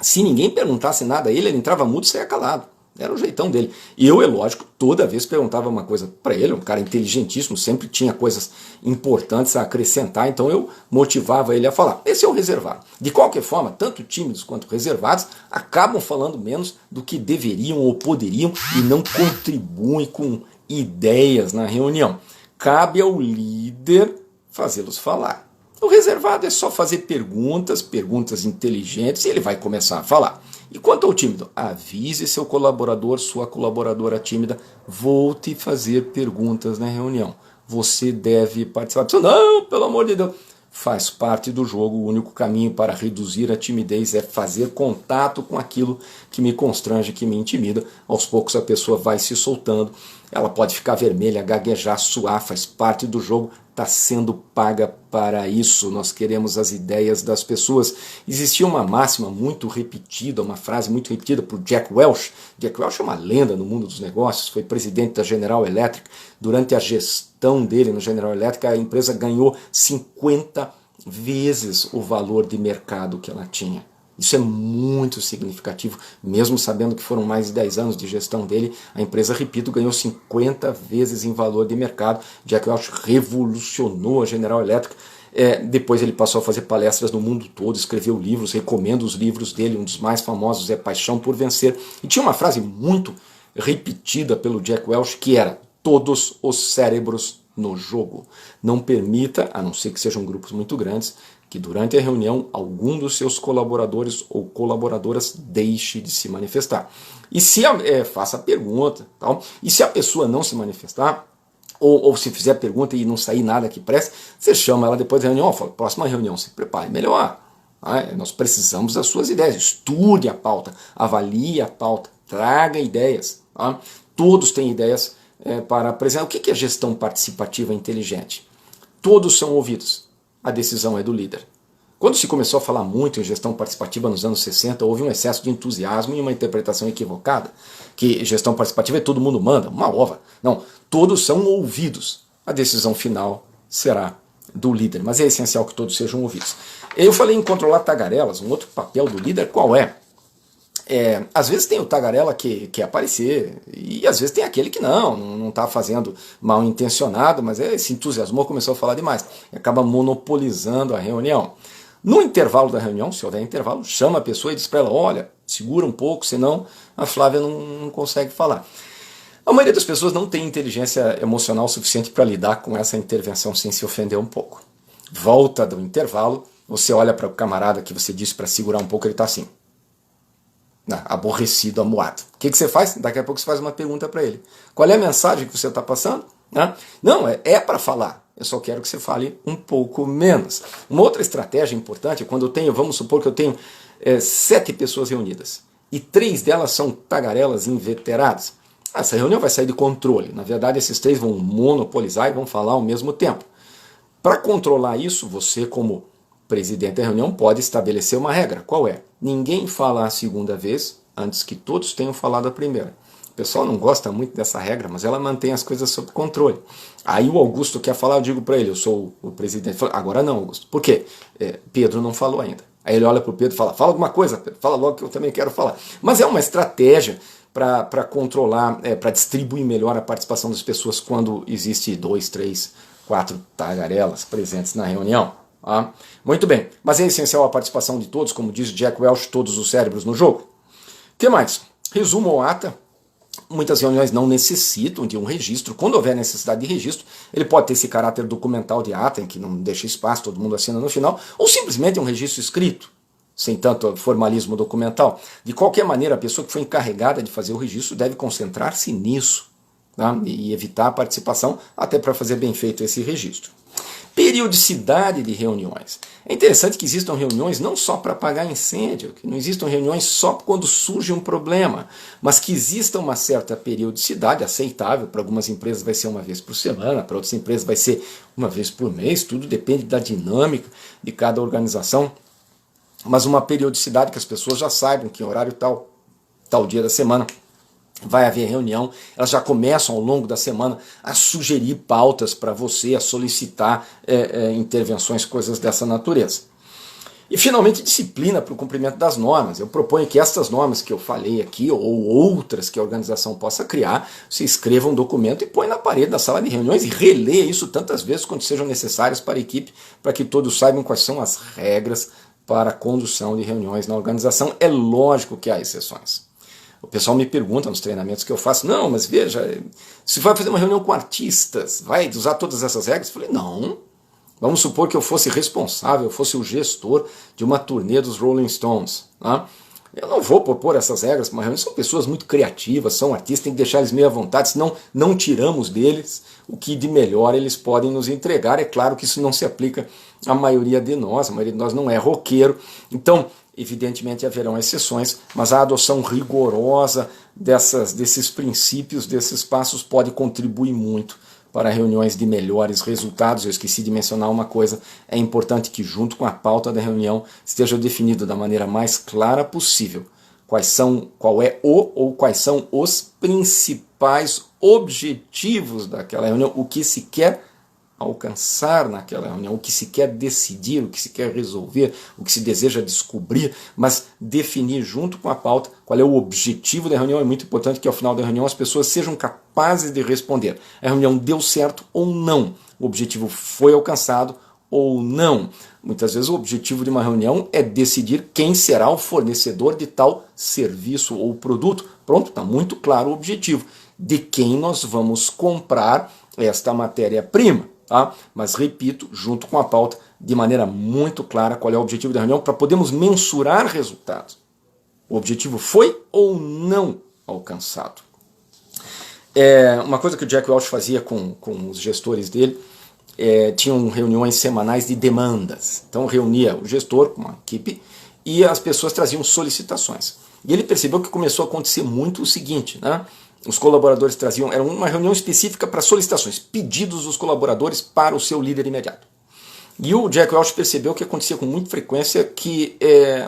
se ninguém perguntasse nada a ele, ele entrava mudo e saía calado. Era o jeitão dele. E eu, é lógico, toda vez perguntava uma coisa para ele, um cara inteligentíssimo, sempre tinha coisas importantes a acrescentar, então eu motivava ele a falar. Esse é o reservado. De qualquer forma, tanto tímidos quanto reservados acabam falando menos do que deveriam ou poderiam e não contribuem com ideias na reunião. Cabe ao líder fazê-los falar. O reservado é só fazer perguntas inteligentes, e ele vai começar a falar. E quanto ao tímido, avise seu colaborador, sua colaboradora tímida: vou te fazer perguntas na reunião. Você deve participar. Não, pelo amor de Deus. Faz parte do jogo. O único caminho para reduzir a timidez é fazer contato com aquilo que me constrange, que me intimida. Aos poucos a pessoa vai se soltando. Ela pode ficar vermelha, gaguejar, suar, faz parte do jogo. Está sendo paga para isso. Nós queremos as ideias das pessoas. Existia uma máxima muito repetida, uma frase muito repetida por Jack Welch. Jack Welch é uma lenda no mundo dos negócios, foi presidente da General Electric. Durante a gestão dele no General Electric, a empresa ganhou 50 vezes o valor de mercado que ela tinha. Isso é muito significativo, mesmo sabendo que foram mais de 10 anos de gestão dele, a empresa, repito, ganhou 50 vezes em valor de mercado. Jack Welch revolucionou a General Electric. Depois ele passou a fazer palestras no mundo todo, escreveu livros, recomendo os livros dele, um dos mais famosos é Paixão por Vencer. E tinha uma frase muito repetida pelo Jack Welch que era: todos os cérebros no jogo. Não permita, a não ser que sejam grupos muito grandes, que durante a reunião algum dos seus colaboradores ou colaboradoras deixe de se manifestar. E se faça a pergunta, tal, e se a pessoa não se manifestar, ou se fizer a pergunta e não sair nada que preste, você chama ela depois da reunião, fala: próxima reunião, se prepare melhor. Nós precisamos das suas ideias. Estude a pauta, avalie a pauta, traga ideias. Tá? Todos têm ideias para apresentar. O que é gestão participativa inteligente? Todos são ouvidos. A decisão é do líder. Quando se começou a falar muito em gestão participativa nos anos 60, houve um excesso de entusiasmo e uma interpretação equivocada, que gestão participativa é todo mundo manda, uma ova. Não, todos são ouvidos. A decisão final será do líder, mas é essencial que todos sejam ouvidos. Eu falei em controlar tagarelas, um outro papel do líder qual é? Às vezes tem o tagarela que quer aparecer, e às vezes tem aquele que não está fazendo mal intencionado, mas se entusiasmou, começou a falar demais, e acaba monopolizando a reunião. No intervalo da reunião, se houver intervalo, chama a pessoa e diz para ela, olha, segura um pouco, senão a Flávia não consegue falar. A maioria das pessoas não tem inteligência emocional suficiente para lidar com essa intervenção sem se ofender um pouco. Volta do intervalo, você olha para o camarada que você disse para segurar um pouco, ele está assim, aborrecido, amuado. O que você faz? Daqui a pouco você faz uma pergunta para ele. Qual é a mensagem que você está passando? Não, é para falar. Eu só quero que você fale um pouco menos. Uma outra estratégia importante é quando eu tenho, vamos supor que eu tenho 7 pessoas reunidas e 3 delas são tagarelas inveteradas. Essa reunião vai sair de controle. Na verdade, esses 3 vão monopolizar e vão falar ao mesmo tempo. Para controlar isso, você como presidente da reunião pode estabelecer uma regra. Qual é? Ninguém fala a segunda vez antes que todos tenham falado a primeira. O pessoal não gosta muito dessa regra, mas ela mantém as coisas sob controle. Aí o Augusto quer falar, eu digo para ele, eu sou o presidente. Falo, agora não, Augusto. Por quê? Pedro não falou ainda. Aí ele olha para o Pedro e fala alguma coisa, Pedro, fala logo que eu também quero falar. Mas é uma estratégia para controlar, para distribuir melhor a participação das pessoas quando existe 2, 3, 4 tagarelas presentes na reunião. Muito bem, mas é essencial a participação de todos, como diz Jack Welch, todos os cérebros no jogo. O que mais? Resumo ou ata. Muitas reuniões não necessitam de um registro. Quando houver necessidade de registro, ele pode ter esse caráter documental de ata, em que não deixa espaço, todo mundo assina no final, ou simplesmente um registro escrito, sem tanto formalismo documental. De qualquer maneira, a pessoa que foi encarregada de fazer o registro deve concentrar-se nisso, e evitar a participação, até para fazer bem feito esse registro. Periodicidade de reuniões. É interessante que existam reuniões não só para apagar incêndio, que não existam reuniões só quando surge um problema, mas que exista uma certa periodicidade aceitável. Para algumas empresas vai ser uma vez por semana, para outras empresas vai ser uma vez por mês, tudo depende da dinâmica de cada organização, mas uma periodicidade que as pessoas já saibam que em horário tal dia da semana vai haver reunião, elas já começam ao longo da semana a sugerir pautas para você, a solicitar intervenções, coisas dessa natureza. E finalmente disciplina para o cumprimento das normas. Eu proponho que estas normas que eu falei aqui, ou outras que a organização possa criar, você escreva um documento e põe na parede da sala de reuniões e releia isso tantas vezes quanto sejam necessárias para a equipe, para que todos saibam quais são as regras para a condução de reuniões na organização. É lógico que há exceções. O pessoal me pergunta nos treinamentos que eu faço, não, mas veja, se vai fazer uma reunião com artistas, vai usar todas essas regras? Eu falei, não. Vamos supor que eu fosse responsável, eu fosse o gestor de uma turnê dos Rolling Stones. Eu não vou propor essas regras para uma reunião, são pessoas muito criativas, são artistas, tem que deixar eles meio à vontade, senão não tiramos deles o que de melhor eles podem nos entregar. É claro que isso não se aplica à maioria de nós, a maioria de nós não é roqueiro, então evidentemente haverão exceções, mas a adoção rigorosa desses princípios, desses passos, pode contribuir muito para reuniões de melhores resultados. Eu esqueci de mencionar uma coisa, é importante que junto com a pauta da reunião esteja definido da maneira mais clara possível quais são os principais objetivos daquela reunião, o que se quer alcançar naquela reunião, o que se quer decidir, o que se quer resolver, o que se deseja descobrir, mas definir junto com a pauta qual é o objetivo da reunião. É muito importante que ao final da reunião as pessoas sejam capazes de responder. A reunião deu certo ou não? O objetivo foi alcançado ou não? Muitas vezes o objetivo de uma reunião é decidir quem será o fornecedor de tal serviço ou produto. Pronto, está muito claro o objetivo. De quem nós vamos comprar esta matéria-prima. Mas repito, junto com a pauta, de maneira muito clara qual é o objetivo da reunião, para podermos mensurar resultados. O objetivo foi ou não alcançado. Uma coisa que o Jack Welch fazia com os gestores dele, tinham reuniões semanais de demandas. Então reunia o gestor com uma equipe e as pessoas traziam solicitações. E ele percebeu que começou a acontecer muito o seguinte, os colaboradores traziam, era uma reunião específica para solicitações, pedidos dos colaboradores para o seu líder imediato. E o Jack Welch percebeu que acontecia com muita frequência que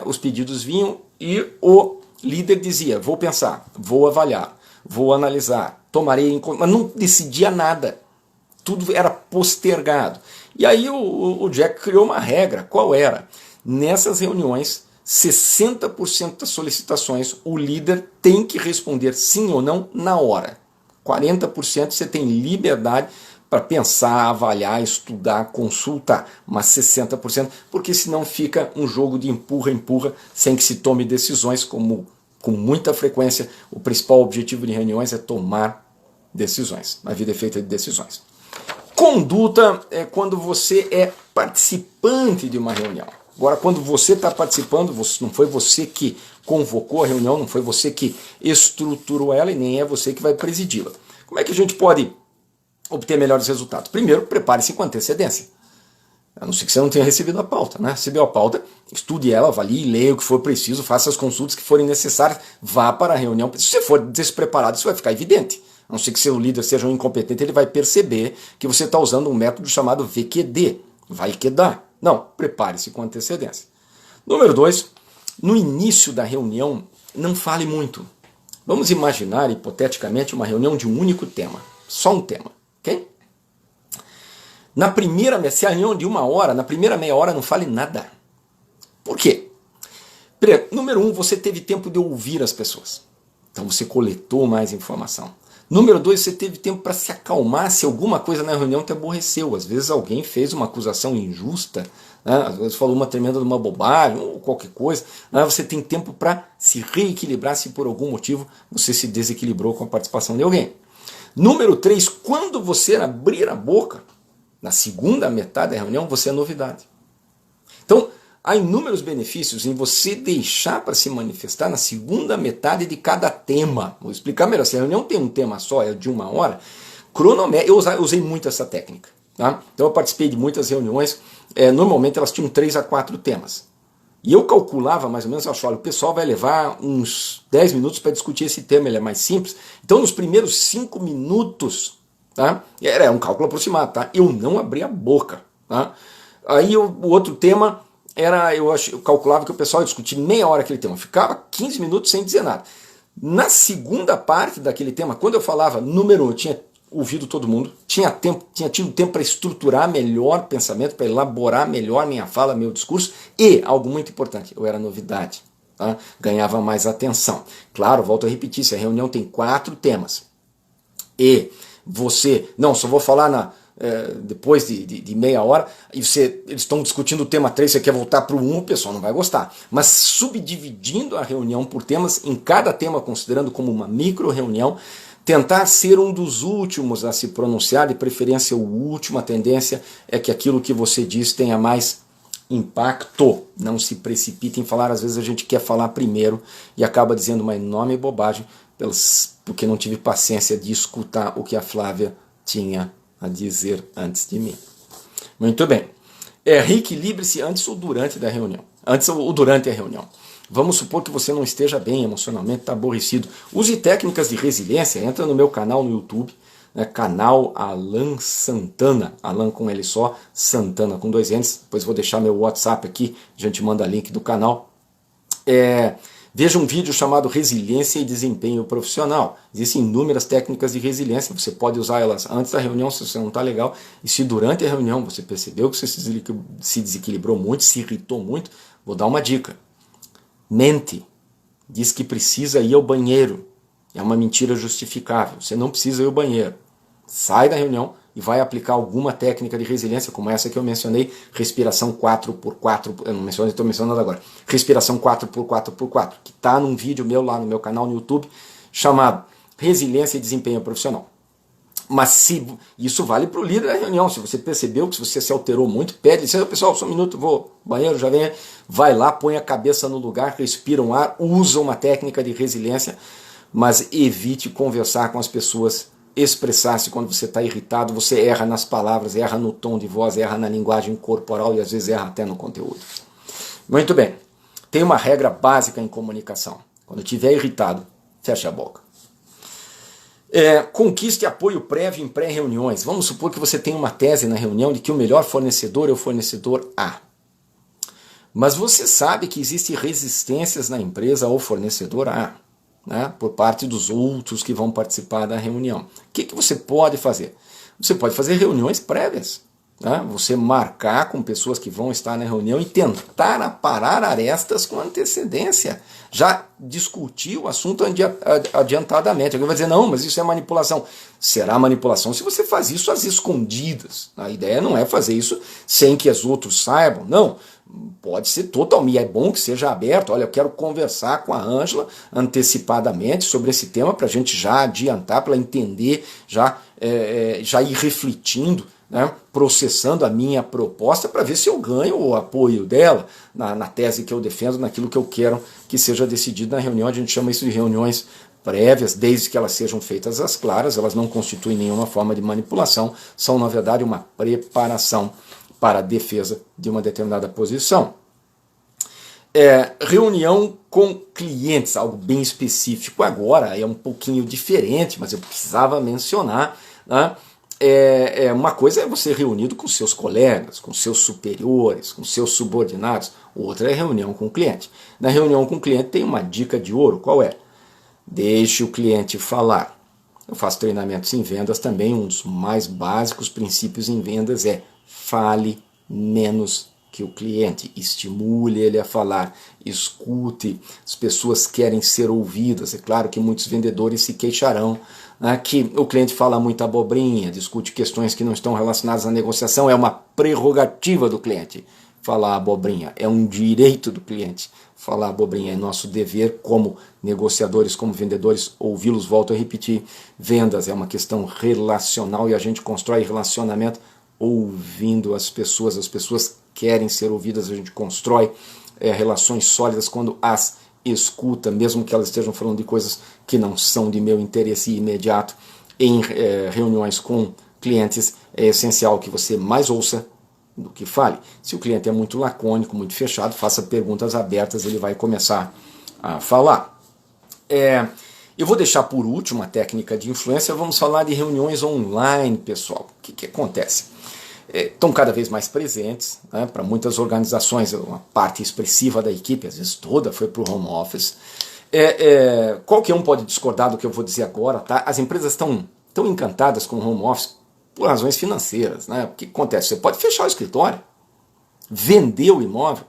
os pedidos vinham e o líder dizia, vou pensar, vou avaliar, vou analisar, tomarei em conta, mas não decidia nada. tudo era postergado. E aí o Jack criou uma regra. Qual era? Nessas reuniões, 60% das solicitações o líder tem que responder sim ou não na hora. 40% você tem liberdade para pensar, avaliar, estudar, consultar, mas 60%, porque senão fica um jogo de empurra-empurra, sem que se tome decisões, como com muita frequência o principal objetivo de reuniões é tomar decisões. A vida é feita de decisões. Conduta é quando você é participante de uma reunião. Agora, quando você está participando, não foi você que convocou a reunião, não foi você que estruturou ela e nem é você que vai presidi-la. Como é que a gente pode obter melhores resultados? Primeiro, prepare-se com antecedência. A não ser que você não tenha recebido a pauta, né? Recebeu a pauta, estude ela, avalie, leia o que for preciso, faça as consultas que forem necessárias, vá para a reunião. Se você for despreparado, isso vai ficar evidente. A não ser que seu líder seja um incompetente, ele vai perceber que você está usando um método chamado VQD. Vai quedar. Não, prepare-se com antecedência. Número 2, no início da reunião, não fale muito. Vamos imaginar, hipoteticamente, uma reunião de um único tema. Só um tema, ok? Se a reunião de 1 hora, na primeira meia hora não fale nada. Por quê? Primeiro, número 1, você teve tempo de ouvir as pessoas. Então você coletou mais informação. Número 2, você teve tempo para se acalmar se alguma coisa na reunião te aborreceu. Às vezes alguém fez uma acusação injusta, né? Às vezes falou uma tremenda de uma bobagem ou qualquer coisa. Né? Você tem tempo para se reequilibrar se por algum motivo você se desequilibrou com a participação de alguém. Número 3, quando você abrir a boca, na segunda metade da reunião, você é novidade. Então, há inúmeros benefícios em você deixar para se manifestar na segunda metade de cada tema. Vou explicar melhor. Se a reunião tem um tema só, é de 1 hora, eu usei muito essa técnica. Tá? Então eu participei de muitas reuniões, normalmente elas tinham 3 a 4 temas. E eu calculava mais ou menos, olha, o pessoal vai levar uns 10 minutos para discutir esse tema, ele é mais simples. Então nos primeiros 5 minutos, tá? Era um cálculo aproximado, tá? Eu não abri a boca. Tá? Aí o outro tema eu calculava que o pessoal ia discutir meia hora aquele tema, ficava 15 minutos sem dizer nada. Na segunda parte daquele tema, quando eu falava número 1, eu tinha ouvido todo mundo, tinha tido tempo para estruturar melhor o pensamento, para elaborar melhor minha fala, meu discurso, e, algo muito importante, eu era novidade, tá? Ganhava mais atenção. Claro, volto a repetir, se a reunião tem 4 temas, e você, não, só vou falar depois de meia hora, e eles estão discutindo o tema 3, você quer voltar para o 1, o pessoal não vai gostar. Mas subdividindo a reunião por temas, em cada tema considerando como uma micro-reunião, tentar ser um dos últimos a se pronunciar, de preferência o último, a tendência é que aquilo que você diz tenha mais impacto. Não se precipite em falar, às vezes a gente quer falar primeiro e acaba dizendo uma enorme bobagem, porque não tive paciência de escutar o que a Flávia tinha a dizer antes de mim. Muito bem. Reequilibre-se antes ou durante da reunião. Antes ou durante a reunião. Vamos supor que você não esteja bem emocionalmente, está aborrecido. Use técnicas de resiliência. Entra no meu canal no YouTube, né, canal Alan Santana. Alan com L só, Santana com 2 N's. Depois vou deixar meu WhatsApp aqui, a gente manda link do canal. Veja um vídeo chamado Resiliência e Desempenho Profissional. Existem inúmeras técnicas de resiliência, você pode usar elas antes da reunião se você não está legal, e se durante a reunião você percebeu que você se desequilibrou muito, se irritou muito, vou dar uma dica. Mente. Diz que precisa ir ao banheiro. É uma mentira justificável. Você não precisa ir ao banheiro. Sai da reunião e vai aplicar alguma técnica de resiliência, como essa que eu mencionei, respiração 4x4, eu não mencionei, estou mencionando agora, respiração 4x4x4, que está num vídeo meu lá no meu canal no YouTube, chamado Resiliência e Desempenho Profissional. Mas isso vale para o líder da reunião. Se você percebeu que você se alterou muito, pede, pessoal, só um minuto, vou ao banheiro, já vem, vai lá, põe a cabeça no lugar, respira um ar, usa uma técnica de resiliência, mas evite conversar com as pessoas, expressar-se quando você está irritado, você erra nas palavras, erra no tom de voz, erra na linguagem corporal e às vezes erra até no conteúdo. Muito bem, tem uma regra básica em comunicação. Quando estiver irritado, feche a boca. Conquiste apoio prévio em pré-reuniões. Vamos supor que você tem uma tese na reunião de que o melhor fornecedor é o fornecedor A. Mas você sabe que existem resistências na empresa ao fornecedor A, né, por parte dos outros que vão participar da reunião. O que você pode fazer? Você pode fazer reuniões prévias. Né? Você marcar com pessoas que vão estar na reunião e tentar aparar arestas com antecedência. Já discutir o assunto adiantadamente. Alguém vai dizer, não, mas isso é manipulação. Será manipulação se você faz isso às escondidas. A ideia não é fazer isso sem que os outros saibam. Não, pode ser totalmente. É bom que seja aberto. Olha, eu quero conversar com a Ângela antecipadamente sobre esse tema para a gente já adiantar, para ela entender, já ir refletindo, né, processando a minha proposta para ver se eu ganho o apoio dela na tese que eu defendo, naquilo que eu quero que seja decidido na reunião. A gente chama isso de reuniões prévias, desde que elas sejam feitas às claras, elas não constituem nenhuma forma de manipulação, são na verdade uma preparação para a defesa de uma determinada posição. Reunião com clientes, algo bem específico agora, é um pouquinho diferente, mas eu precisava mencionar, né? Uma coisa é você reunido com seus colegas, com seus superiores, com seus subordinados, outra é reunião com o cliente. Na reunião com o cliente tem uma dica de ouro, qual é? Deixe o cliente falar. Eu faço treinamentos em vendas também, um dos mais básicos princípios em vendas é fale menos que o cliente, estimule ele a falar, escute, as pessoas querem ser ouvidas. É claro que muitos vendedores se queixarão, né, que o cliente fala muita abobrinha, discute questões que não estão relacionadas à negociação, é uma prerrogativa do cliente falar abobrinha, é um direito do cliente falar abobrinha, é nosso dever como negociadores, como vendedores, ouvi-los. Volto a repetir, vendas é uma questão relacional e a gente constrói relacionamento ouvindo as pessoas querem ser ouvidas, a gente constrói relações sólidas quando as escuta, mesmo que elas estejam falando de coisas que não são de meu interesse imediato. Em reuniões com clientes é essencial que você mais ouça do que fale. Se o cliente é muito lacônico, muito fechado, faça perguntas abertas, ele vai começar a falar. Eu vou deixar por último a técnica de influência, vamos falar de reuniões online, pessoal. O que acontece? Estão cada vez mais presentes, né, para muitas organizações, uma parte expressiva da equipe, às vezes toda, foi para o home office. Qualquer um pode discordar do que eu vou dizer agora, tá? As empresas estão tão encantadas com o home office por razões financeiras. Né? O que acontece? Você pode fechar o escritório, vender o imóvel,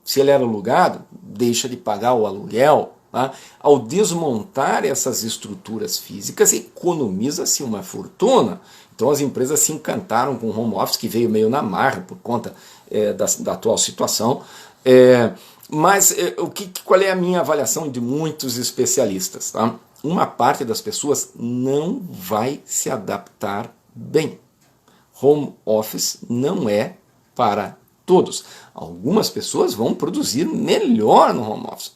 se ele era alugado, deixa de pagar o aluguel. Tá? Ao desmontar essas estruturas físicas, economiza-se uma fortuna. Então as empresas se encantaram com o home office, que veio meio na marra por conta da atual situação. Mas qual é a minha avaliação de muitos especialistas? Tá? Uma parte das pessoas não vai se adaptar bem. Home office não é para todos. Algumas pessoas vão produzir melhor no home office,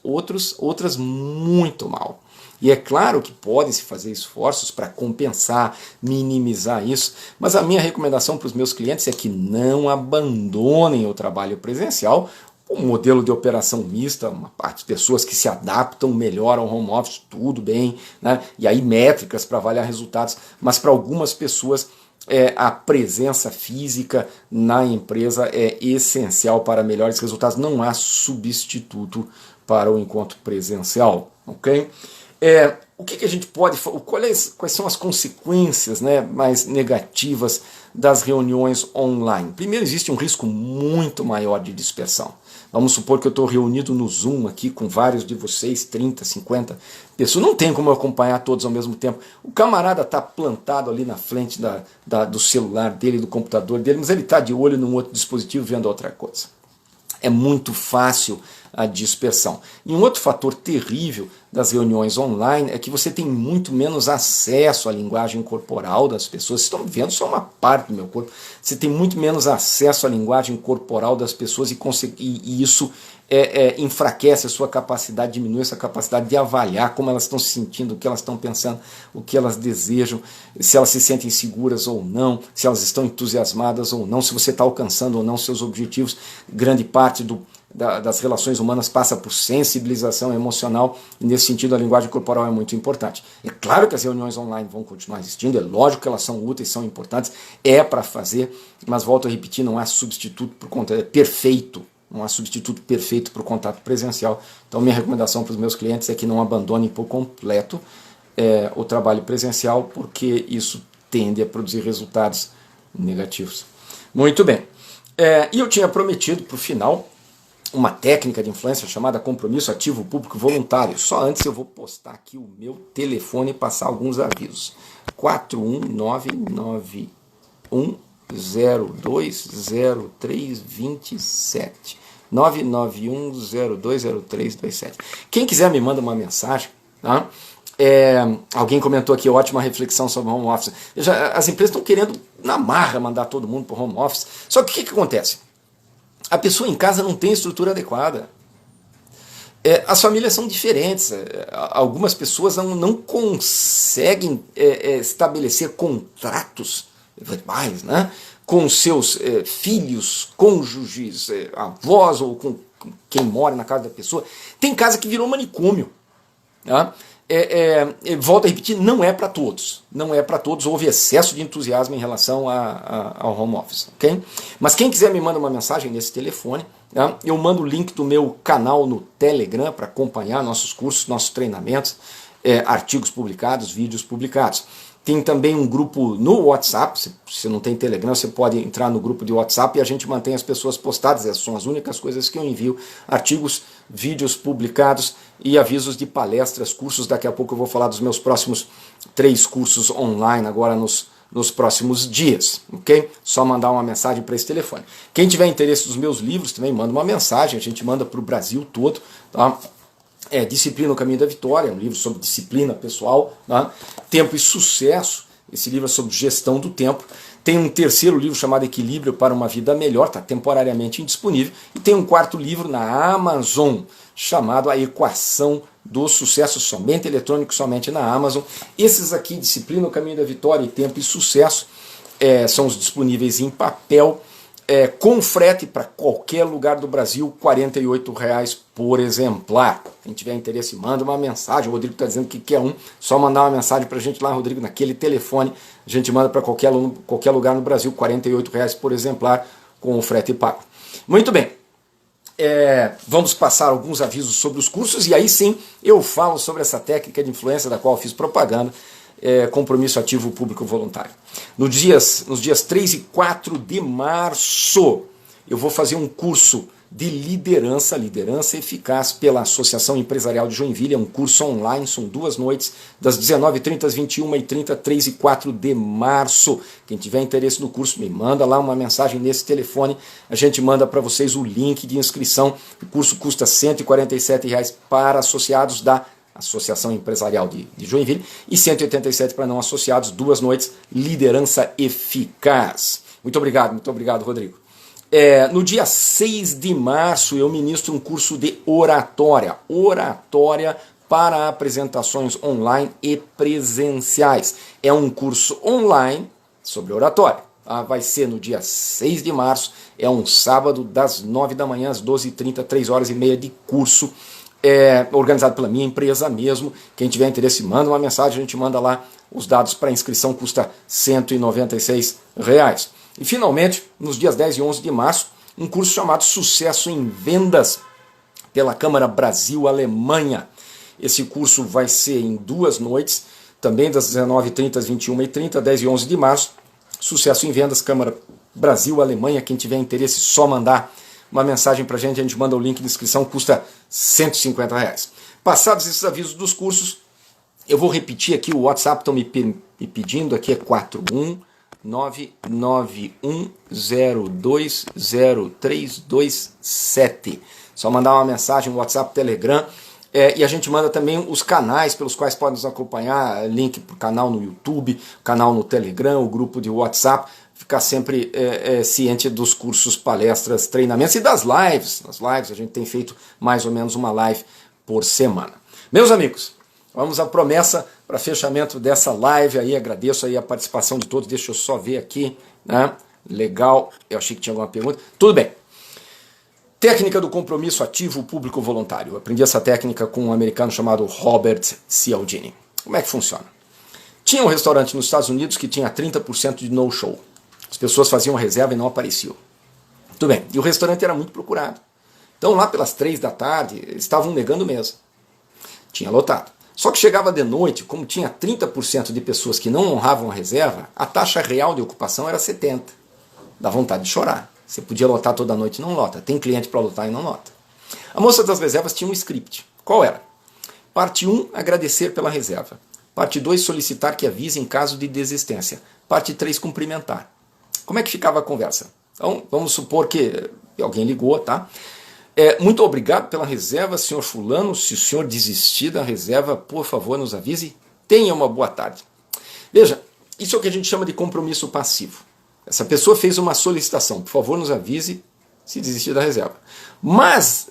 outras muito mal. E é claro que pode-se fazer esforços para compensar, minimizar isso, mas a minha recomendação para os meus clientes é que não abandonem o trabalho presencial. O modelo de operação mista, uma parte de pessoas que se adaptam melhor ao home office, tudo bem, né? E aí métricas para avaliar resultados, mas para algumas pessoas a presença física na empresa é essencial para melhores resultados, não há substituto para o encontro presencial, ok? O que a gente pode, quais são as consequências, né, mais negativas das reuniões online? Primeiro, existe um risco muito maior de dispersão. Vamos supor que eu estou reunido no Zoom aqui com vários de vocês, 30, 50 pessoas, não tem como eu acompanhar todos ao mesmo tempo. O camarada está plantado ali na frente do celular dele, do computador dele, mas ele está de olho num outro dispositivo vendo outra coisa. É muito fácil a dispersão. E um outro fator terrível das reuniões online é que você tem muito menos acesso à linguagem corporal das pessoas. Vocês estão vendo só uma parte do meu corpo. Você tem muito menos acesso à linguagem corporal das pessoas e isso enfraquece a sua capacidade, diminui essa capacidade de avaliar como elas estão se sentindo, o que elas estão pensando, o que elas desejam, se elas se sentem seguras ou não, se elas estão entusiasmadas ou não, se você está alcançando ou não seus objetivos. Grande parte das relações humanas passa por sensibilização emocional e nesse sentido a linguagem corporal é muito importante. É claro que as reuniões online vão continuar existindo, é lógico que elas são úteis, são importantes, é para fazer, mas volto a repetir, não há substituto por conta, perfeito. Não há substituto perfeito para o contato presencial. Então, minha recomendação para os meus clientes é que não abandonem por completo o trabalho presencial, porque isso tende a produzir resultados negativos. Muito bem. E eu tinha prometido para o final uma técnica de influência chamada compromisso ativo público voluntário. Só antes eu vou postar aqui o meu telefone e passar alguns avisos. 41991020327. 991020327. Quem quiser me manda uma mensagem, tá? Alguém comentou aqui, ótima reflexão sobre home office. As empresas estão querendo na marra mandar todo mundo para o home office. Só que o que acontece? A pessoa em casa não tem estrutura adequada. As famílias são diferentes. Algumas pessoas não conseguem estabelecer contratos verbais, né, com seus filhos, cônjuges, avós ou com quem mora na casa da pessoa. Tem casa que virou manicômio. Tá? Volto a repetir, não é para todos. Não é para todos. Houve excesso de entusiasmo em relação ao home office. Okay? Mas quem quiser me manda uma mensagem nesse telefone. Tá? Eu mando o link do meu canal no Telegram para acompanhar nossos cursos, nossos treinamentos, artigos publicados, vídeos publicados. Tem também um grupo no WhatsApp. Se você não tem Telegram, você pode entrar no grupo de WhatsApp e a gente mantém as pessoas postadas. Essas são as únicas coisas que eu envio. Artigos, vídeos publicados e avisos de palestras, cursos. Daqui a pouco eu vou falar dos meus próximos 3 cursos online agora nos próximos dias. Ok? Só mandar uma mensagem para esse telefone. Quem tiver interesse nos meus livros também manda uma mensagem. A gente manda para o Brasil todo. Tá? Disciplina, o Caminho da Vitória, um livro sobre disciplina pessoal, né? Tempo e Sucesso, esse livro é sobre gestão do tempo. Tem um terceiro livro chamado Equilíbrio para uma Vida Melhor, está temporariamente indisponível. E tem um quarto livro na Amazon, chamado A Equação do Sucesso, somente eletrônico, somente na Amazon. Esses aqui, Disciplina, o Caminho da Vitória e Tempo e Sucesso, são os disponíveis em papel, com frete para qualquer lugar do Brasil, R$ 48,00 por exemplar. Quem tiver interesse, manda uma mensagem. O Rodrigo está dizendo que quer só mandar uma mensagem para a gente lá, Rodrigo, naquele telefone. A gente manda para qualquer lugar no Brasil, R$ 48,00 por exemplar, com o frete pago. Muito bem. Vamos passar alguns avisos sobre os cursos e aí sim eu falo sobre essa técnica de influência da qual eu fiz propaganda. Compromisso ativo público voluntário. Nos dias 3 e 4 de março, eu vou fazer um curso de liderança eficaz pela Associação Empresarial de Joinville. É um curso online, são 2 noites, das 19h30 às 21h30, 3 e 4 de março. Quem tiver interesse no curso, me manda lá uma mensagem nesse telefone, a gente manda para vocês o link de inscrição. O curso custa R$ 147,00 para associados da Associação Empresarial de Joinville, e R$ 187 para não associados, 2 noites, liderança eficaz. Muito obrigado, Rodrigo. No dia 6 de março eu ministro um curso de oratória para apresentações online e presenciais. É um curso online sobre oratória. Vai ser no dia 6 de março, é um sábado, das 9 da manhã às 12h30, 3 horas e meia de curso. Organizado pela minha empresa mesmo. Quem tiver interesse, manda uma mensagem, a gente manda lá os dados para inscrição, custa R$ 196,00. E finalmente, nos dias 10 e 11 de março, um curso chamado Sucesso em Vendas, pela Câmara Brasil-Alemanha. Esse curso vai ser em 2 noites, também das 19h30 às 21h30, 10 e 11 de março. Sucesso em Vendas, Câmara Brasil-Alemanha. Quem tiver interesse, só mandar uma mensagem para a gente manda o link de inscrição, custa R$ 150,00. Passados esses avisos dos cursos, eu vou repetir aqui, o WhatsApp estão me pedindo, aqui é 41991020327. Só mandar uma mensagem no WhatsApp, Telegram, e a gente manda também os canais pelos quais podem nos acompanhar, link para o canal no YouTube, canal no Telegram, o grupo de WhatsApp, ficar sempre ciente dos cursos, palestras, treinamentos e das lives. Nas lives a gente tem feito mais ou menos uma live por semana. Meus amigos, vamos à promessa para fechamento dessa live aí. Agradeço aí a participação de todos. Deixa eu só ver aqui, né? Legal, eu achei que tinha alguma pergunta. Tudo bem. Técnica do compromisso ativo público voluntário. Eu aprendi essa técnica com um americano chamado Robert Cialdini. Como é que funciona? Tinha um restaurante nos Estados Unidos que tinha 30% de no-show. As pessoas faziam reserva e não apareciam. Tudo bem, e o restaurante era muito procurado. Então lá pelas 3 da tarde, eles estavam negando mesa. Tinha lotado. Só que chegava de noite, como tinha 30% de pessoas que não honravam a reserva, a taxa real de ocupação era 70%. Dá vontade de chorar. Você podia lotar toda noite e não lota. Tem cliente para lotar e não lota. A moça das reservas tinha um script. Qual era? Parte 1, agradecer pela reserva. Parte 2, solicitar que avise em caso de desistência. Parte 3, cumprimentar. Como é que ficava a conversa? Então, vamos supor que alguém ligou, tá? Muito obrigado pela reserva, senhor fulano. Se o senhor desistir da reserva, por favor, nos avise. Tenha uma boa tarde. Veja, isso é o que a gente chama de compromisso passivo. Essa pessoa fez uma solicitação. Por favor, nos avise se desistir da reserva. Mas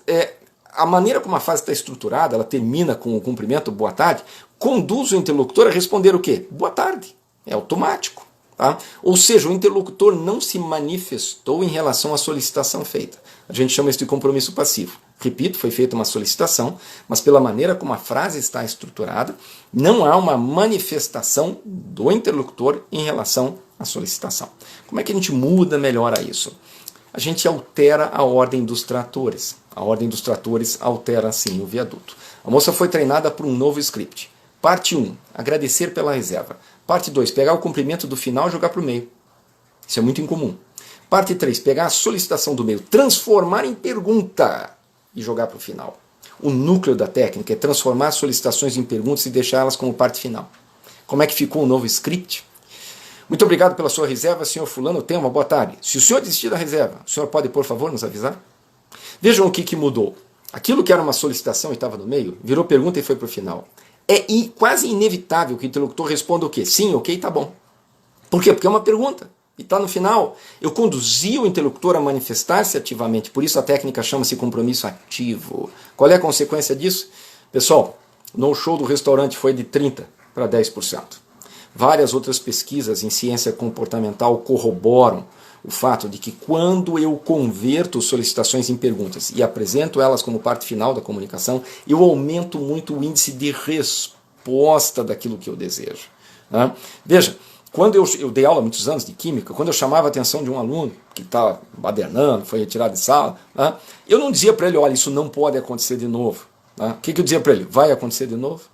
a maneira como a frase está estruturada, ela termina com o cumprimento, boa tarde, conduz o interlocutor a responder o quê? Boa tarde. É automático. Tá? Ou seja, o interlocutor não se manifestou em relação à solicitação feita. A gente chama isso de compromisso passivo. Repito, foi feita uma solicitação, mas pela maneira como a frase está estruturada, não há uma manifestação do interlocutor em relação à solicitação. Como é que a gente muda melhor a isso? A gente altera a ordem dos tratores. A ordem dos tratores altera, sim, o viaduto. A moça foi treinada por um novo script. Parte 1, agradecer pela reserva. Parte 2, pegar o cumprimento do final e jogar para o meio. Isso é muito incomum. Parte 3, pegar a solicitação do meio, transformar em pergunta e jogar para o final. O núcleo da técnica é transformar solicitações em perguntas e deixá-las como parte final. Como é que ficou o novo script? Muito obrigado pela sua reserva, senhor fulano, tenha uma boa tarde. Se o senhor desistir da reserva, o senhor pode, por favor, nos avisar? Vejam o que mudou. Aquilo que era uma solicitação e estava no meio, virou pergunta e foi para o final. É quase inevitável que o interlocutor responda o quê? Sim, ok, tá bom. Por quê? Porque é uma pergunta. E está no final. Eu conduzi o interlocutor a manifestar-se ativamente. Por isso a técnica chama-se compromisso ativo. Qual é a consequência disso? Pessoal, no show do restaurante foi de 30% para 10%. Várias outras pesquisas em ciência comportamental corroboram o fato de que quando eu converto solicitações em perguntas e apresento elas como parte final da comunicação, eu aumento muito o índice de resposta daquilo que eu desejo. Né? Veja, quando eu dei aula há muitos anos de química, quando eu chamava a atenção de um aluno que estava badernando, foi retirado de sala, né, eu não dizia para ele, olha, isso não pode acontecer de novo. Né? O que eu dizia para ele? Vai acontecer de novo?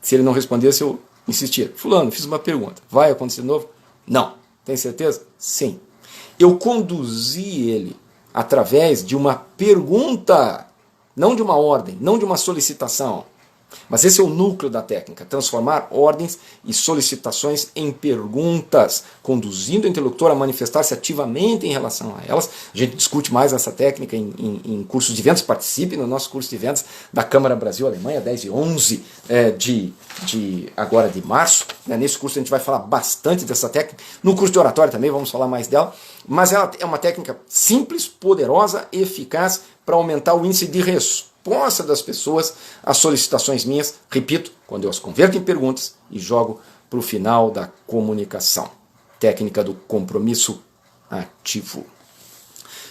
Se ele não respondesse, eu insistia. Fulano, fiz uma pergunta. Vai acontecer de novo? Não. Tem certeza? Sim. Eu conduzi ele através de uma pergunta, não de uma ordem, não de uma solicitação. Mas esse é o núcleo da técnica, transformar ordens e solicitações em perguntas, conduzindo o interlocutor a manifestar-se ativamente em relação a elas. A gente discute mais essa técnica em cursos de vendas, participe no nosso curso de vendas da Câmara Brasil-Alemanha, 10 e 11 agora de março. Nesse curso a gente vai falar bastante dessa técnica, no curso de oratória também vamos falar mais dela, mas ela é uma técnica simples, poderosa, eficaz para aumentar o índice de resposta das pessoas às solicitações minhas, repito, quando eu as converto em perguntas e jogo para o final da comunicação. Técnica do compromisso ativo.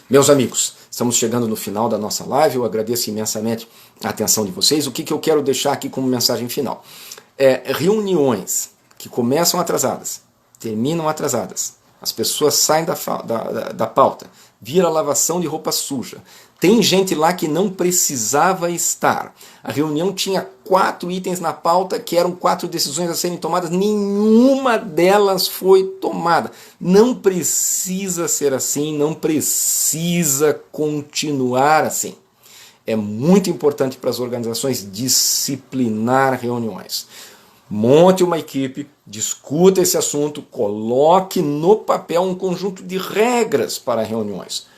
Meus amigos, estamos chegando no final da nossa live, eu agradeço imensamente a atenção de vocês. O que eu quero deixar aqui como mensagem final? Reuniões que começam atrasadas, terminam atrasadas, as pessoas saem da pauta, vira lavação de roupa suja. Tem gente lá que não precisava estar. A reunião tinha 4 itens na pauta, que eram 4 decisões a serem tomadas. Nenhuma delas foi tomada. Não precisa ser assim, não precisa continuar assim. É muito importante para as organizações disciplinar reuniões. Monte uma equipe, discuta esse assunto, coloque no papel um conjunto de regras para reuniões.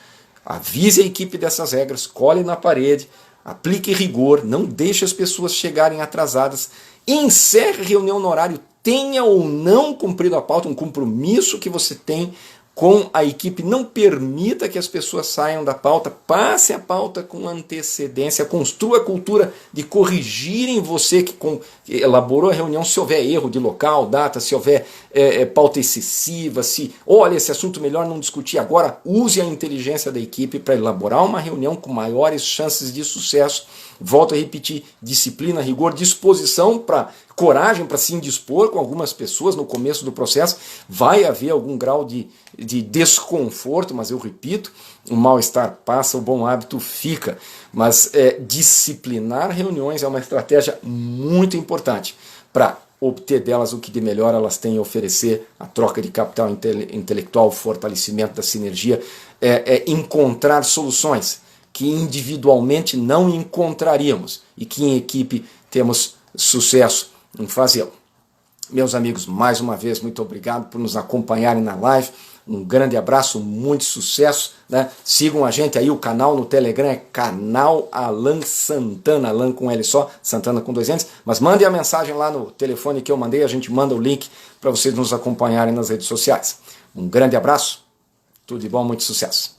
Avise a equipe dessas regras, cole na parede, aplique rigor, não deixe as pessoas chegarem atrasadas, encerre a reunião no horário, tenha ou não cumprido a pauta, um compromisso que você tem com a equipe, não permita que as pessoas saiam da pauta, passe a pauta com antecedência, construa a cultura de corrigirem você que elaborou a reunião, se houver erro de local, data, se houver pauta excessiva, se, olha, esse assunto melhor não discutir agora, use a inteligência da equipe para elaborar uma reunião com maiores chances de sucesso. Volto a repetir, disciplina, rigor, disposição, coragem para se indispor com algumas pessoas no começo do processo. Vai haver algum grau de de desconforto, mas eu repito, o mal-estar passa, o bom hábito fica. Mas disciplinar reuniões é uma estratégia muito importante para obter delas o que de melhor elas têm a oferecer, a troca de capital intelectual, o fortalecimento da sinergia, encontrar soluções que individualmente não encontraríamos e que em equipe temos sucesso em fazê-lo. Meus amigos, mais uma vez, muito obrigado por nos acompanharem na live. Um grande abraço, muito sucesso, né? Sigam a gente aí, o canal no Telegram é canal Alan Santana, Alan com L só, Santana com 2 N's, mas mandem a mensagem lá no telefone que eu mandei, a gente manda o link para vocês nos acompanharem nas redes sociais. Um grande abraço, tudo de bom, muito sucesso.